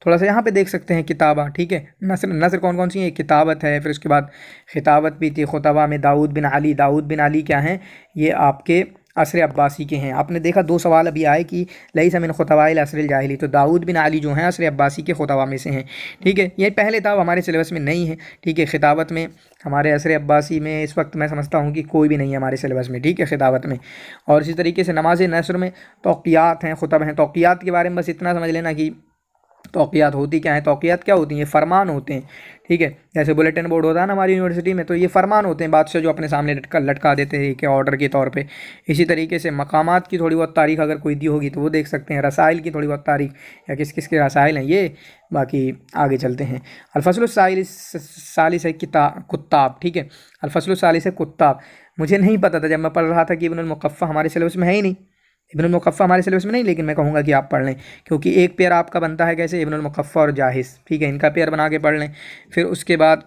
S1: थोड़ा सा यहाँ पे देख सकते हैं किताबा, ठीक है। नस्र नस्र कौन कौन सी है, किताबत है, फिर उसके बाद खिताबत भी थी। खुतबा में दाऊद बिन अली, दाऊद बिन अली क्या हैं, ये आपके असर अब्बासी के हैं। आपने देखा 2 सवाल अभी आए कि लईसा मिन खुतबाइल असरिल जाहिली, तो दाऊद बिन अली जो हैं असर अब्बासी के खुतबा में से हैं, ठीक है। ये पहले था, हमारे सिलेबस में नहीं है, ठीक है। खिताबत में हमारे असर अब्बासी में इस वक्त मैं समझता हूँ कि कोई भी नहीं है हमारे सिलेबस में, ठीक है, खिताबत में। और इसी तरीके से नमाज नसर में तौक़ियात हैं, खुतब हैं। तौक़ियात के बारे में बस इतना समझ लेना कि तौक़ियात होती क्या है। तौक़ियात क्या होती हैं, ये फ़रमान होते हैं, ठीक है। जैसे बुलेटिन बोर्ड होता है ना हमारी यूनिवर्सिटी में, तो ये फ़रमान होते हैं बादशाह जो अपने सामने लटका देते हैं कि ऑर्डर के तौर पे। इसी तरीके से मकामात की थोड़ी बहुत तारीख़ अगर कोई दी होगी तो वो देख सकते हैं। रसाइल की थोड़ी बहुत तारीख़, या किस किस के रसाइल हैं ये, बाकी आगे चलते हैं। अलफसलुस सालिस है कुत्ताब, ठीक है। अलफसलुस सालिस है कुत्ताब। मुझे नहीं पता था जब मैं पढ़ रहा था कि इब्नुल मुक़फ़्फ़ा हमारे सिलेबस में है ही नहीं, इब्नुल मुक़फ़्फ़ा हमारे सिलेबस में नहीं, लेकिन मैं कहूँगा कि आप पढ़ लें, क्योंकि एक पेयर आपका बनता है कैसे, इब्नुल मुक़फ़्फ़ा और जाहिज़, ठीक है, इनका पेयर बना के पढ़ लें। फिर उसके बाद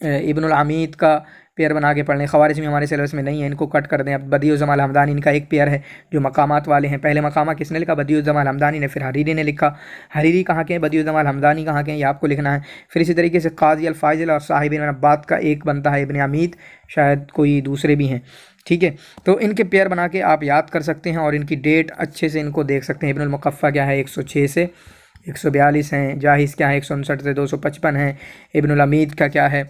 S1: इब्नुल अमीद का पेयर बना के पढ़ लें। ख़वारिज़मी हमारे सिलेबस में नहीं है, इनको कट कर दें। अब बदियुज़्ज़माल हमदानी इनका एक पेयर है जो मकामात वाले हैं। पहले मकामा किसने लिखा, बदियुज़्ज़माल हमदानी ने, फिर हरीरी ने लिखा। हरीरी कहाँ के हैं, बदियुज़्ज़माल हमदानी कहाँ के हैं, ये आपको लिखना है। फिर इसी तरीके से क़ाज़ी अल-फ़ाज़िल और साहिब इब्न अब्बाद का एक बनता है, इब्न अमीद, शायद कोई दूसरे भी हैं, ठीक है। तो इनके पेयर बना के आप याद कर सकते हैं और इनकी डेट अच्छे से इनको देख सकते हैं। इब्नुल मुक़फ़्फ़ा क्या है, 106 से 142 हैं। जाहिज़ क्या है, 159 से 255 हैं। इब्नुल अमीद का क्या है,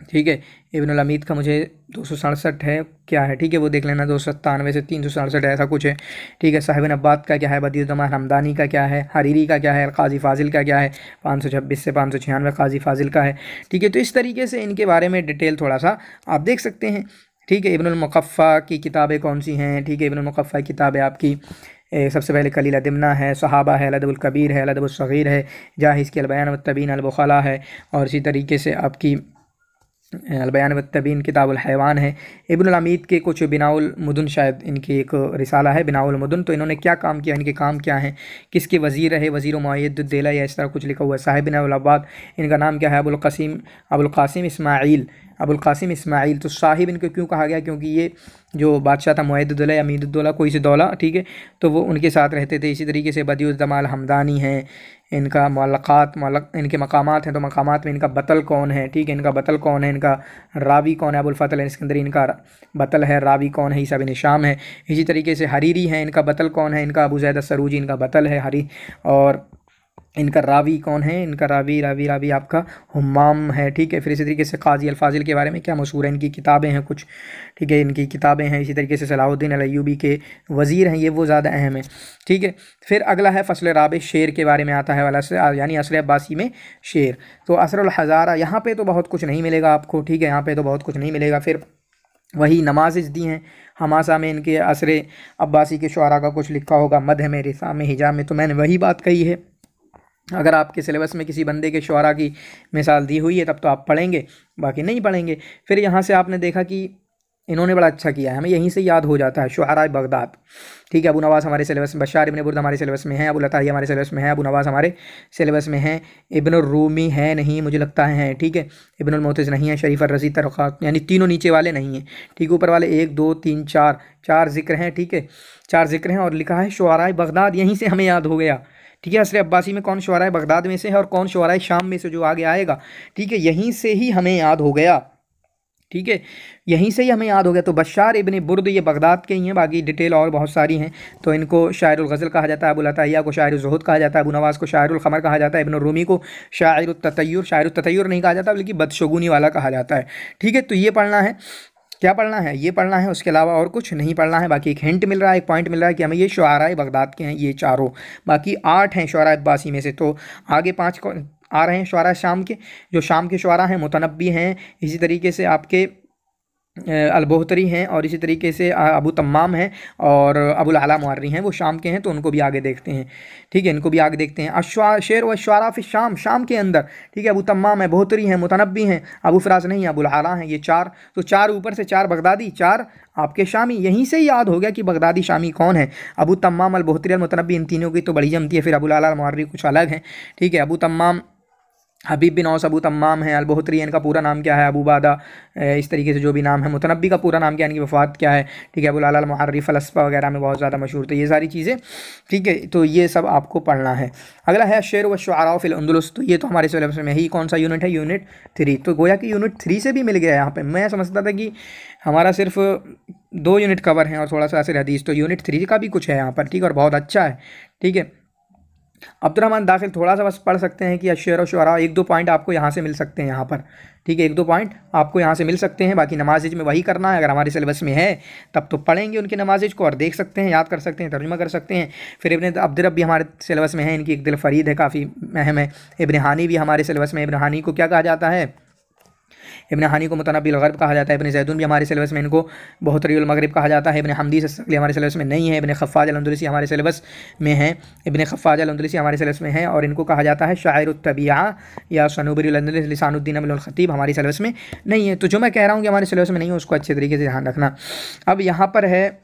S1: ठीक है, इब्नुल अमीद का मुझे 267 है क्या है, ठीक है, वो देख लेना। 297 से 367 ऐसा कुछ है, ठीक है। साहिब अब्बाद का क्या है, बदियुज़्ज़माल हमदानी का क्या है, हरीरी का क्या है, क़ाज़ी फ़ाज़िल का क्या है, 526 से 596 क़ाज़ी फ़ाज़िल का है, ठीक है। तो इस तरीके से इनके बारे में डिटेल थोड़ा सा आप देख सकते हैं, ठीक है। इब्नुल मुक़फ़्फ़ा की किताबें कौन सी हैं, ठीक है। इब्नुल मुक़फ़्फ़ा की किताबें आपकी सबसे पहले कलील दिमना है, सहाबा है, अल-अदबुल कबीर है, अल-अदबुस सग़ीर है, जाहिज़ की अल-बयान वत-तबीन अल-बुख़ला है, और इसी तरीके से आपकी अल-बयान वत-तबीन किताबुल हैवान है। इब्नुल अमीद के कुछ बिनाउल मुदुन, शायद इनकी एक रिसाला है बिनाउल मुदुन। तो इन्होंने क्या काम किया, इनके काम क्या हैं, किसके वज़ीर रहे, वज़ीर मुअय्यदुद्दौला या इस तरह कुछ लिखा हुआ है। साहिब बिन अब्बाद, इनका नाम क्या है, अबुल क़ासिम इस्माइल, अबुल क़ासिम इस्माइल। तो साहिब इनको क्यों कहा गया, क्योंकि ये जो बादशाह था मुअय्यदुद्दौला या अमीदुद्दौला, कोई से दौला, ठीक है, तो वो उनके साथ रहते थे। इसी तरीके से बदियुज़्ज़माल हमदानी हैं, इनका इनके मकामात हैं। तो मकामात में इनका बतल कौन है, ठीक है, इनका बतल कौन है, इनका रावी कौन है, अबुल फ़तल इस्कंदरी इनका बतल है, रावी कौन है, ईसा बिन शाम है। इसी तरीके से हरीरी है, इनका बतल कौन है, इनका अबू ज़ैद अस्सरूजी इनका बतल है हरी, और इनका रावी कौन है, इनका रावी आपका हुम्माम है, ठीक है। फिर इसी तरीके से क़ाज़ी अल-फ़ाज़िल के बारे में क्या मशहूर है, इनकी किताबें हैं कुछ, ठीक है, इनकी किताबें हैं। इसी तरीके से सलाहुद्दीन अल-अय्यूबी के वज़ीर हैं, ये वो ज़्यादा अहम है, ठीक है। फिर अगला है फ़स्ल राबे, शेर के बारे में आता है वाला से, यानी असर अब्बासी में शेर। तो असरुल हज़ारा, यहाँ पे तो बहुत कुछ नहीं मिलेगा आपको, ठीक है, यहाँ पे तो बहुत कुछ नहीं मिलेगा। फिर वही नमाज़ दी हैं हमासा में, इनके असर अब्बासी के शुअरा का कुछ लिखा होगा, मदह में, रिसा में, हिजाब में। तो मैंने वही बात कही है, अगर आपके सिलेबस में किसी बंदे के शुअरा की मिसाल दी हुई है तब तो आप पढ़ेंगे, बाकी नहीं पढ़ेंगे। फिर यहाँ से आपने देखा कि इन्होंने बड़ा अच्छा किया है, हमें यहीं से याद हो जाता है शुअरा बगदाद, ठीक है। अबू नवास हमारे सिलेबस में, बशार इब्न बुर्द हमारे सिलेबस में है, अबू लताई हमारे सिलेबस में है, अबू नवास हमारे सिलेबस में है। इब्न रूमी है नहीं, मुझे लगता है, ठीक है। इब्नुल मोतज़ नहीं है, शरीफ रज़ी तरक़ात, यानी तीनों नीचे वाले नहीं हैं, ठीक। ऊपर वाले 1 2 3 4 ज़िक्र हैं, ठीक है, 4 ज़िक्र हैं, और लिखा है शुअरा बगदाद, यहीं से हमें याद हो गया, ठीक है। असर अब्बासी में कौन शुअरा बगदाद में से है और कौन शुअरा शाम में से जो आगे आएगा, ठीक है, यहीं से ही हमें याद हो गया, ठीक है, यहीं से ही हमें याद हो गया। तो बशार इब्न बुर्द ये बगदाद के ही हैं, बाकी डिटेल और बहुत सारी हैं। तो इनको शायरुल गज़ल कहा जाता है, अबू लताइया को शायरुल ज़ुहद कहा जाता है, अबू नवास को शायरुल क़मर कहा जाता है, इब्न रूमी को शायरुत ततय्युर नहीं कहा जाता बल्कि बदशगुनी वाला कहा जाता है, ठीक है। तो ये पढ़ना है, क्या पढ़ना है, ये पढ़ना है, उसके अलावा और कुछ नहीं पढ़ना है। बाकी एक हिंट मिल रहा है, एक पॉइंट मिल रहा है कि हमें ये शुअरा बगदाद के हैं ये चारों, बाकी 8 हैं शुअरा अब्बासी में से। तो आगे 5 आ रहे हैं शुअरा शाम के, जो शाम के शुअरा हैं मुतनब्बी हैं, इसी तरीके से आपके अलबोहतरी हैं, और इसी तरीके से अबू तम्माम हैं, और अबुल आला मुअर्री हैं, वो शाम के हैं। तो उनको भी आगे देखते हैं, ठीक है, इनको भी आगे देखते हैं। शेर व शुअरा फिर शाम के अंदर, ठीक है, अबू तम्माम है, बोहतरी हैं, मुतनब्बी हैं, अबू फ़रास नहीं है, अबुल आला हैं, ये 4। तो 4 ऊपर से 4 बगदादी, 4 आपके शामी। यहीं से ही याद हो गया कि बगदादी शामी कौन है, अबू तम्माम, अल बोहतरी, अल मुतनब्बी, इन तीनों की तो बड़ी जमती है। फिर अबुल आला मुअर्री कुछ अलग हैं, ठीक है। अबू तम्माम हबीब बिन औस अबू तम्माम है, अल-बहतरी इनका पूरा नाम क्या है, अबू बादा, इस तरीके से जो भी नाम है। मुतनब्बी का पूरा नाम क्या है, इनकी वफ़ात क्या है, ठीक है। अबुल अला अल-मुअर्रिफ़ फ़लसफ़ा वगैरह में बहुत ज़्यादा मशहूर, तो ये सारी चीज़ें, ठीक है। तो ये सब आपको पढ़ना है। अगला है शेर व शुअरा फ़िल अंदलुस, तो ये तो हमारे सिलेबस में ही कौन सा यूनिट है, यूनिट 3। तो गोया कि यूनिट 3 से भी मिल गया है यहाँ पे। मैं समझता था कि हमारा सिर्फ 2 यूनिट कवर हैं और थोड़ा सा सिर हदीस, तो यूनिट 3 का भी कुछ है यहाँ पर, ठीक है, और बहुत अच्छा है, ठीक है। अब्दुर्रहमान दाखिल थोड़ा सा बस पढ़ सकते हैं कि अश्शर और शुअरा, 1-2 पॉइंट आपको यहाँ से मिल सकते हैं यहाँ पर, ठीक है। 1-2 पॉइंट आपको यहाँ से मिल सकते हैं, बाकी नमाज़िज में वही करना है। अगर हमारे सिलेबस में है तब तो पढ़ेंगे उनके नमाज़िज को और देख सकते हैं, याद कर सकते हैं, तर्जुमा कर सकते हैं। फिर इब्न अब्दुर्रब भी हमारे सिलेबस में है, इनकी एक दिल फरीद है, काफ़ी अहम है। इब्न हानी भी हमारे सिलेबस में, इब्न हानी को क्या कहा जाता है, इब्न हानी को मुतनब्बिल गर्ब कहा जाता है। इब्न ज़ैदून भी हमारे सिलेबस में, इनको बहतरीउल मगरिब कहा जाता है। इब्न हमदी सस्सक़ली हमारे सिलेबस में नहीं है। इब्न खफ़्फ़ाज अल-अंदलुसी हमारे सिलेबस में है, इब्न खफ़्फ़ाज अल-अंदलुसी हमारे सिलेबस में है, और इनको कहा जाता है शाइरुत तबीआ या सनूबरुल अंदलुस लिसानुद्दीन अबुल ख़तीब, हमारी सिलेबस में नहीं है। तो जो मैं कह रहा हूँ कि हमारे सिलेबस में नहीं है, उसको अच्छे तरीके से ध्यान रखना। अब यहाँ पर है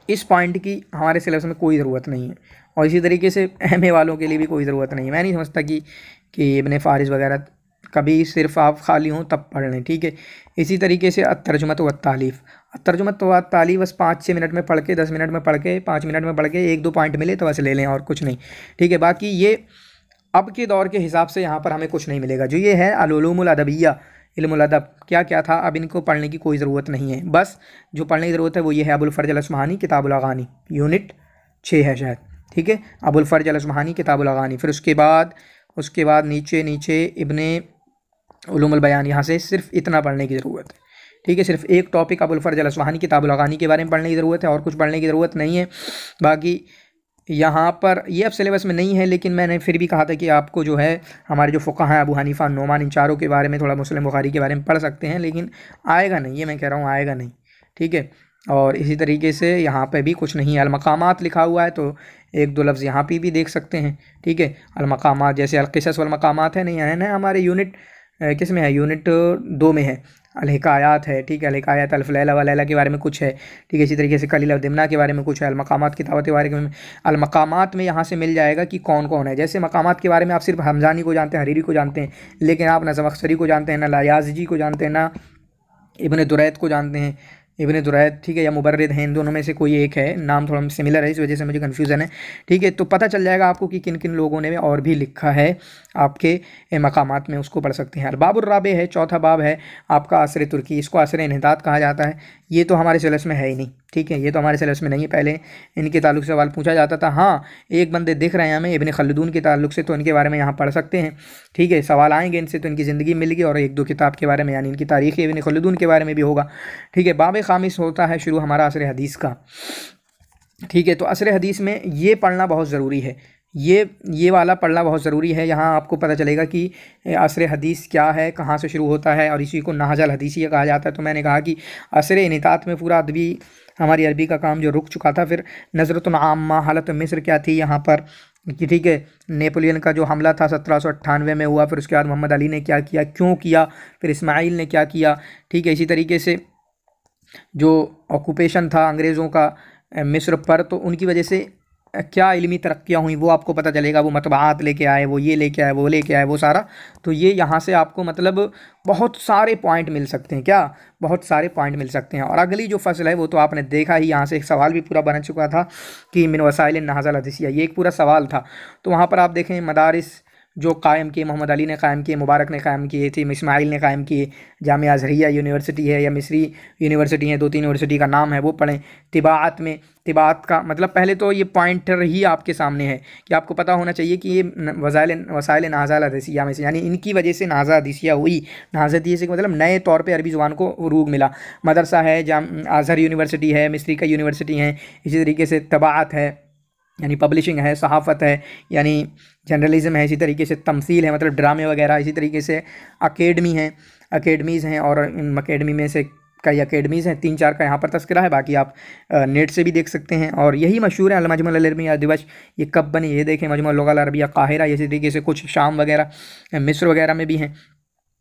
S1: इस पॉइंट की हमारे सिलेबस में कोई ज़रूरत नहीं है, और इसी तरीके से एमए वालों के लिए भी कोई ज़रूरत नहीं है। मैं नहीं समझता कि इब्न फ़ारिस वगैरह कभी सिर्फ आप खाली हों तब पढ़ लें, ठीक है। इसी तरीके से अत-तर्जुमत व तालीफ़, अत-तर्जुमत व तालीफ़ बस 5-6 मिनट में पढ़ के, 10 मिनट में पढ़ के, 5 मिनट में पढ़ के 1-2 पॉइंट मिले तो बस ले लें और कुछ नहीं, ठीक है। बाकी ये अब के दौर के हिसाब से यहाँ पर हमें कुछ नहीं मिलेगा। जो ये है अल-उलूमुल अदबिय्या, इल्मुल अदब क्या क्या था, अब इनको पढ़ने की कोई ज़रूरत नहीं है। बस जो पढ़ने की ज़रूरत है वो ये है, अबुल फ़र्ज अल-अस्महानी किताबुल अग़ानी, यूनिट 6 है शायद, ठीक है। अबुल फ़र्ज अल-अस्महानी किताबुल अग़ानी, फिर उसके बाद नीचे नीचे इब्ने उलूमुल बयान, यहाँ से सिर्फ इतना पढ़ने की ज़रूरत है, ठीक है। सिर्फ एक टॉपिक अबुल फ़र्ज अल-अस्महानी किताबुल अग़ानी के बारे में पढ़ने की ज़रूरत है, और कुछ पढ़ने की ज़रूरत नहीं है। बाकी यहाँ पर ये अब सिलेबस में नहीं है, लेकिन मैंने फिर भी कहा था कि आपको जो है हमारे जो फ़ुक़हा हैं, अबू हनीफ़ा, नोमान, इन चारों के बारे में, थोड़ा मुस्लिम बुखारी के बारे में पढ़ सकते हैं, लेकिन आएगा नहीं, ये मैं कह रहा हूँ, आएगा नहीं, ठीक है। और इसी तरीके से यहाँ पे भी कुछ नहीं है। अल-मक़ामात लिखा हुआ है, तो 1-2 लफ्ज़ यहाँ पे भी देख सकते हैं, ठीक है। अल-मक़ामात जैसे अल-क़िसस वल मक़ामात है, नहीं है ना, हमारे यूनिट किस में है, यूनिट 2 में है। अल-हिकायात है, ठीक है, अल-हिकायात अल्फ़ लैला व लैला के बारे में कुछ है, ठीक है। इसी तरीके से कलील व दिमना के बारे में कुछ है। अल-मक़ामात की दावत के बारे में, अल-मक़ामात में यहाँ से मिल जाएगा कि कौन कौन है। जैसे मक़ामात के बारे में आप सिर्फ हमज़ानी को जानते हैं, हरीरी को जानते हैं, लेकिन आप ना ज़मख़शरी को जानते हैं, ना लायाज़जी को जानते हैं, ना इब्न दुरैद को जानते हैं। इब्न दुरैद, ठीक है, या मुबर्रिद हैं, इन दोनों में से कोई एक है, नाम थोड़ा सिमिलर है, इस वजह से मुझे कन्फ्यूज़न है, ठीक है। तो पता चल जाएगा आपको कि किन किन लोगों ने और भी लिखा है आपके मक़ामात में, उसको पढ़ सकते हैं। अल-बाबुर राबे है, चौथा बाब है आपका असर तुर्की, इसको असर इन्हितात कहा जाता है। ये तो हमारे सिलेबस में है ही नहीं, ठीक है, ये तो हमारे सिलेबस में नहीं है। पहले इनके ताल्लुक से सवाल पूछा जाता था। हाँ, एक बंदे दिख रहे हैं हमें इब्न खल्दून के ताल्लुक से, तो इनके बारे में यहाँ पढ़ सकते हैं, ठीक है। सवाल आएंगे इनसे तो इनकी ज़िंदगी मिल गई, और 1-2 किताब के बारे में, यानी इनकी तारीख़ इब्न खल्दून के बारे में भी होगा, ठीक है। बाब ख़ामिस होता है शुरू हमारा असर हदीस का, ठीक है। तो असर हदीस में ये पढ़ना बहुत ज़रूरी है, ये वाला पढ़ना बहुत ज़रूरी है। यहाँ आपको पता चलेगा कि असर हदीस क्या है, कहाँ से शुरू होता है, और इसी को नहजल हदीसिया कहा जाता है। तो मैंने कहा कि असर इन्हितात में पूरा अदबी, हमारी अरबी का काम जो रुक चुका था। फिर नज़रतुन आम्मा, हालत मिस्र क्या थी यहाँ पर, कि ठीक है, नेपोलियन का जो हमला था 1798 में हुआ, फिर उसके बाद मोहम्मद अली ने क्या किया, क्यों किया, फिर इस्माइल ने क्या किया, ठीक है। इसी तरीके से जो ऑक्यूपेशन था अंग्रेज़ों का मिस्र पर, तो उनकी वजह से क्या इल्मी तरक्कियाँ हुई वो आपको पता चलेगा। वो मतबाआत लेके आए, वो ये लेके आए, वो लेके आए, वो सारा। तो ये यहाँ से आपको मतलब बहुत सारे पॉइंट मिल सकते हैं, क्या बहुत सारे पॉइंट मिल सकते हैं। और अगली जो फसल है वो तो आपने देखा ही, यहाँ से एक सवाल भी पूरा बन चुका था कि मिन वसाइल नहज़ल हदीसिया, ये एक पूरा सवाल था। तो वहाँ पर आप देखें मदारिस जो कायम किए, मोहम्मद अली ने कायम किए, मुबारक ने कायम किए थे, इस्माइल ने कायम किए। जामिया अज़हरिया यूनिवर्सिटी है या मिस्री यूनिवर्सिटी है, 2-3 यूनिवर्सिटी का नाम है, वो पढ़ें। तिबात में, तिबात का मतलब पहले तो ये पॉइंटर ही आपके सामने है कि आपको पता होना चाहिए कि ये वसाइल नाज़ल हदीसिया में से, यानी इनकी वजह से नाज़ा हदीसिया हुई। नाज़ा हदीसिया का मतलब नए तौर पे अरबी ज़ुबान को रूग मिला। मदरसा है, अज़हर यूनिवर्सिटी है, मिस्री का यूनिवर्सिटी है। इसी तरीके से तबाअत है, यानी पब्लिशिंग है, सहाफ़त है, यानी जर्नलिज़म है। इसी तरीके से तमसील है, मतलब ड्रामे वगैरह। इसी तरीके से अकेडमी है, अकेडमीज़ हैं, और इन अकेडमी में से कई अकेडमीज़ हैं, 3-4 का यहाँ पर तस्करा है, बाकी आप नेट से भी देख सकते हैं। और यही मशहूर है अल-मजमुअल अल-इल्मिया दिवश, ये कब बनी ये देखें, मजमुअल लुग़ा अल-अरबिया काहिरा। इसी तरीके से कुछ शाम वगैरह, मिस्र वगैरह में भी हैं,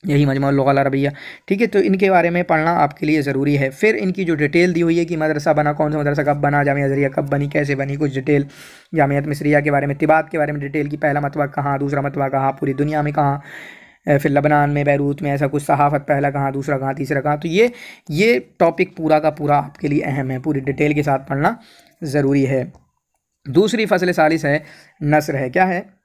S1: यही मजमू लुग़त अरबिया। ठीक है, तो इनके बारे में पढ़ना आपके लिए ज़रूरी है। फिर इनकी जो डिटेल दी हुई है कि मदरसा बना, कौन सा मदरसा कब बना, जामिया अज़हरिया कब बनी, कैसे बनी, कुछ डिटेल, जामियत मिस्रिया के बारे में, तिबात के बारे में डिटेल की पहला मतबा कहाँ, दूसरा मतबा कहाँ, पूरी दुनिया में कहाँ, फिर लबनान में, बैरूत में, ऐसा कुछ, सहाफ़त पहला कहाँ, दूसरा कहाँ, तीसरा कहाँ। तो ये टॉपिक पूरा का पूरा आपके लिए अहम है, पूरी डिटेल के साथ पढ़ना ज़रूरी है। दूसरी फ़सल सालिस है नस्र है। क्या है?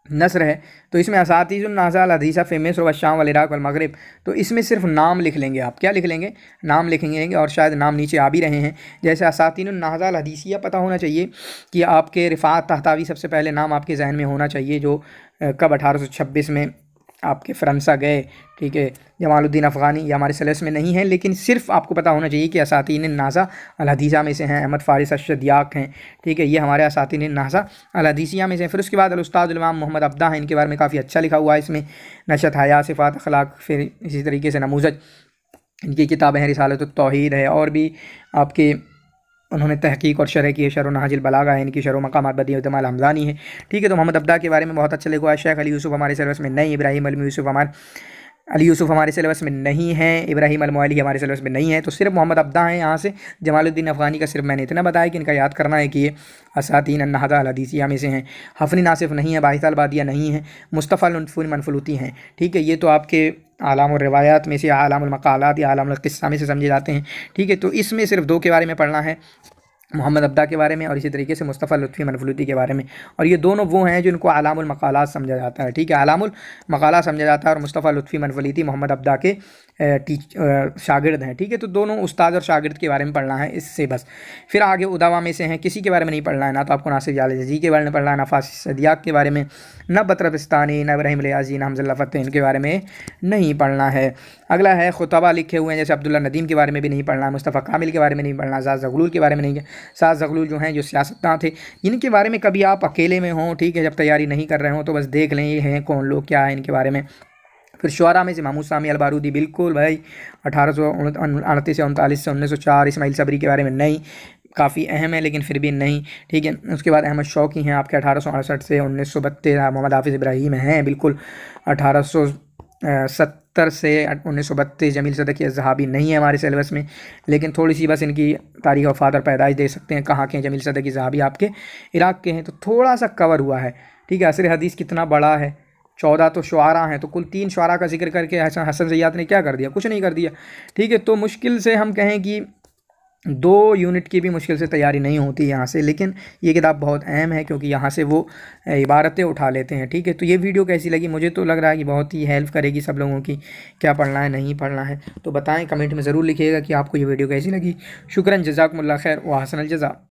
S1: नस्र है। तो इसमें असातीज़ुन नाज़ा अल हदीसा फ़ी मिस्र व शाम वल इराक़ वल मग़रिब। तो इसमें सिर्फ नाम लिख लेंगे आप। क्या लिख लेंगे? नाम लिखेंगे, और शायद नाम नीचे आ भी रहे हैं। जैसे असातीनुन नाज़ा अल हदीसिया पता होना चाहिए कि आपके रिफ़ात तहतावी सबसे पहले नाम आपके जहन में होना चाहिए, जो कब 1826 में आपके फ़्रांसा गए। ठीक है, जमालुद्दीन अफ़गानी, ये हमारे सिलेबस में नहीं है, लेकिन सिर्फ आपको पता होना चाहिए कि असातीन नाज़ा अल हदीसा में से हैं, अहमद फ़ारिस अशदियाक हैं। ठीक है, ये हमारे असातीन नाज़ा अल हदीसिया में से हैं। फिर उसके बाद अल उस्ताद उल इमाम मोहम्मद अब्दा हैं, इनके बारे में काफ़ी अच्छा लिखा हुआ है इसमें, नशत हया सिफ़ात अखलाक। फिर इसी तरीके से नमूज़ज इनकी किताबें हैं, रिसालत तौहीद है, और भी आपके उन्होंने तहकीक और शरह की है, शरह नहजुल बलागा है इनकी, शरह मकामात बदियत जमाल हमदानी है। ठीक है, तो मोहम्मद अब्दा के बारे में बहुत अच्छा लिखा हुआ है। शेख अली यूसुफ़ हमारे सिलेबस में नहीं, इब्राहिम अली यूसुफ़ हमारे सिलेबस में नहीं है, इब्राहिम अल-मुअल्ली हमारे सिलेबस में नहीं है। तो सिर्फ मोहम्मद अब्दा हैं यहाँ से। जमालुद्दीन अफ़गानी का सिर्फ मैंने इतना बताया कि इनका याद करना है कि ये असातीन अन्नहदा अल हदीसिया में से हैं। हफ़नी नासिफ़ नहीं है, बाहित अल-बादिया नहीं है, मुस्तफ़ा अल मनफलूती हैं। ठीक है, ये तो आपके आलाम और रिवायात में से, आलाम अल मक़ालात या आलाम अल क़िस्सा में से समझे जाते हैं। ठीक है, तो इसमें सिर्फ दो के बारे में पढ़ना है, मोहम्मद अब्दा के बारे में, और इसी तरीके से मुस्तफ़ा लुत्फ़ी मनफलूती के बारे में। और ये दोनों वो हैं जिनको आलामुल मक़ालात समझा जाता है। ठीक है, आलामुल मक़ालात समझा जाता है, और मुस्तफ़ा लुत्फ़ी मनफलूती मोहम्मद अब्दा के शागिर्द हैं। ठीक है, तो दोनों उस्ताद और शागिर्द के बारे में पढ़ना है, इससे बस। फिर आगे उदावा में से हैं, किसी के बारे में नहीं पढ़ना है, ना तो आपको नासिर जाल जज़ी के बारे में पढ़ना है, ना फ़ासिस सदियाक के बारे में, न बतरबिस्तानी, न इब्राहिम लियाज़ी, न हमज़ल्ला फ़त्तह, इनके बारे में नहीं पढ़ना है। अगला है खुतबा लिखे हुए हैं, जैसे अब्दुल्ला नदीम के बारे में भी नहीं पढ़ना है, मुस्तफ़ा कामिल के बारे में नहीं पढ़ना, साद ज़गलूल के बारे में नहीं। साद ज़गलूल जो हैं, जो सियासतदान थे, इनके बारे में कभी आप अकेले में हों, ठीक है, जब तैयारी नहीं कर रहे हों, तो बस देख लें ये हैं कौन लोग, क्या है इनके बारे में। फिर शुआरा में से महमूद सामी अल बारूदी, बिल्कुल भाई, 1838 से 39 से 1904। इस्माइल सबरी के बारे में नहीं, काफ़ी अहम है लेकिन फिर भी नहीं। ठीक है, उसके बाद अहमद शौकी हैं आपके 1868 से 1932। मोहम्मद हाफिज़ इब्राहीम हैं बिल्कुल 1870 से 1932। जमील सदकी अज़हाबी नहीं है हमारे सिलेबस में, लेकिन थोड़ी सी बस इनकी तारीख़ वफ़ात और पैदाइश दे सकते हैं, कहाँ के हैं। जमील सदकी अज़हाबी आपके इराक़ के हैं, तो थोड़ा सा कवर हुआ है। ठीक है, असर हदीस कितना बड़ा है, 14 तो शुआरा हैं, तो कुल 3 शुआरा का जिक्र करके हसन ज़ैयाद ने क्या कर दिया? कुछ नहीं कर दिया। ठीक है, तो मुश्किल से हम कहें कि 2 यूनिट की भी मुश्किल से तैयारी नहीं होती यहाँ से, लेकिन ये किताब बहुत अहम है क्योंकि यहाँ से वो इबारतें उठा लेते हैं। ठीक है, तो ये वीडियो कैसी लगी? मुझे तो लग रहा है कि बहुत ही हेल्प करेगी सब लोगों की, क्या पढ़ना है नहीं पढ़ना है। तो बताएं, कमेंट में ज़रूर लिखिएगा कि आपको ये वीडियो कैसी लगी। शुक्रन, जज़ाकुमुल्लाह खैर व हसन अल जज़ा।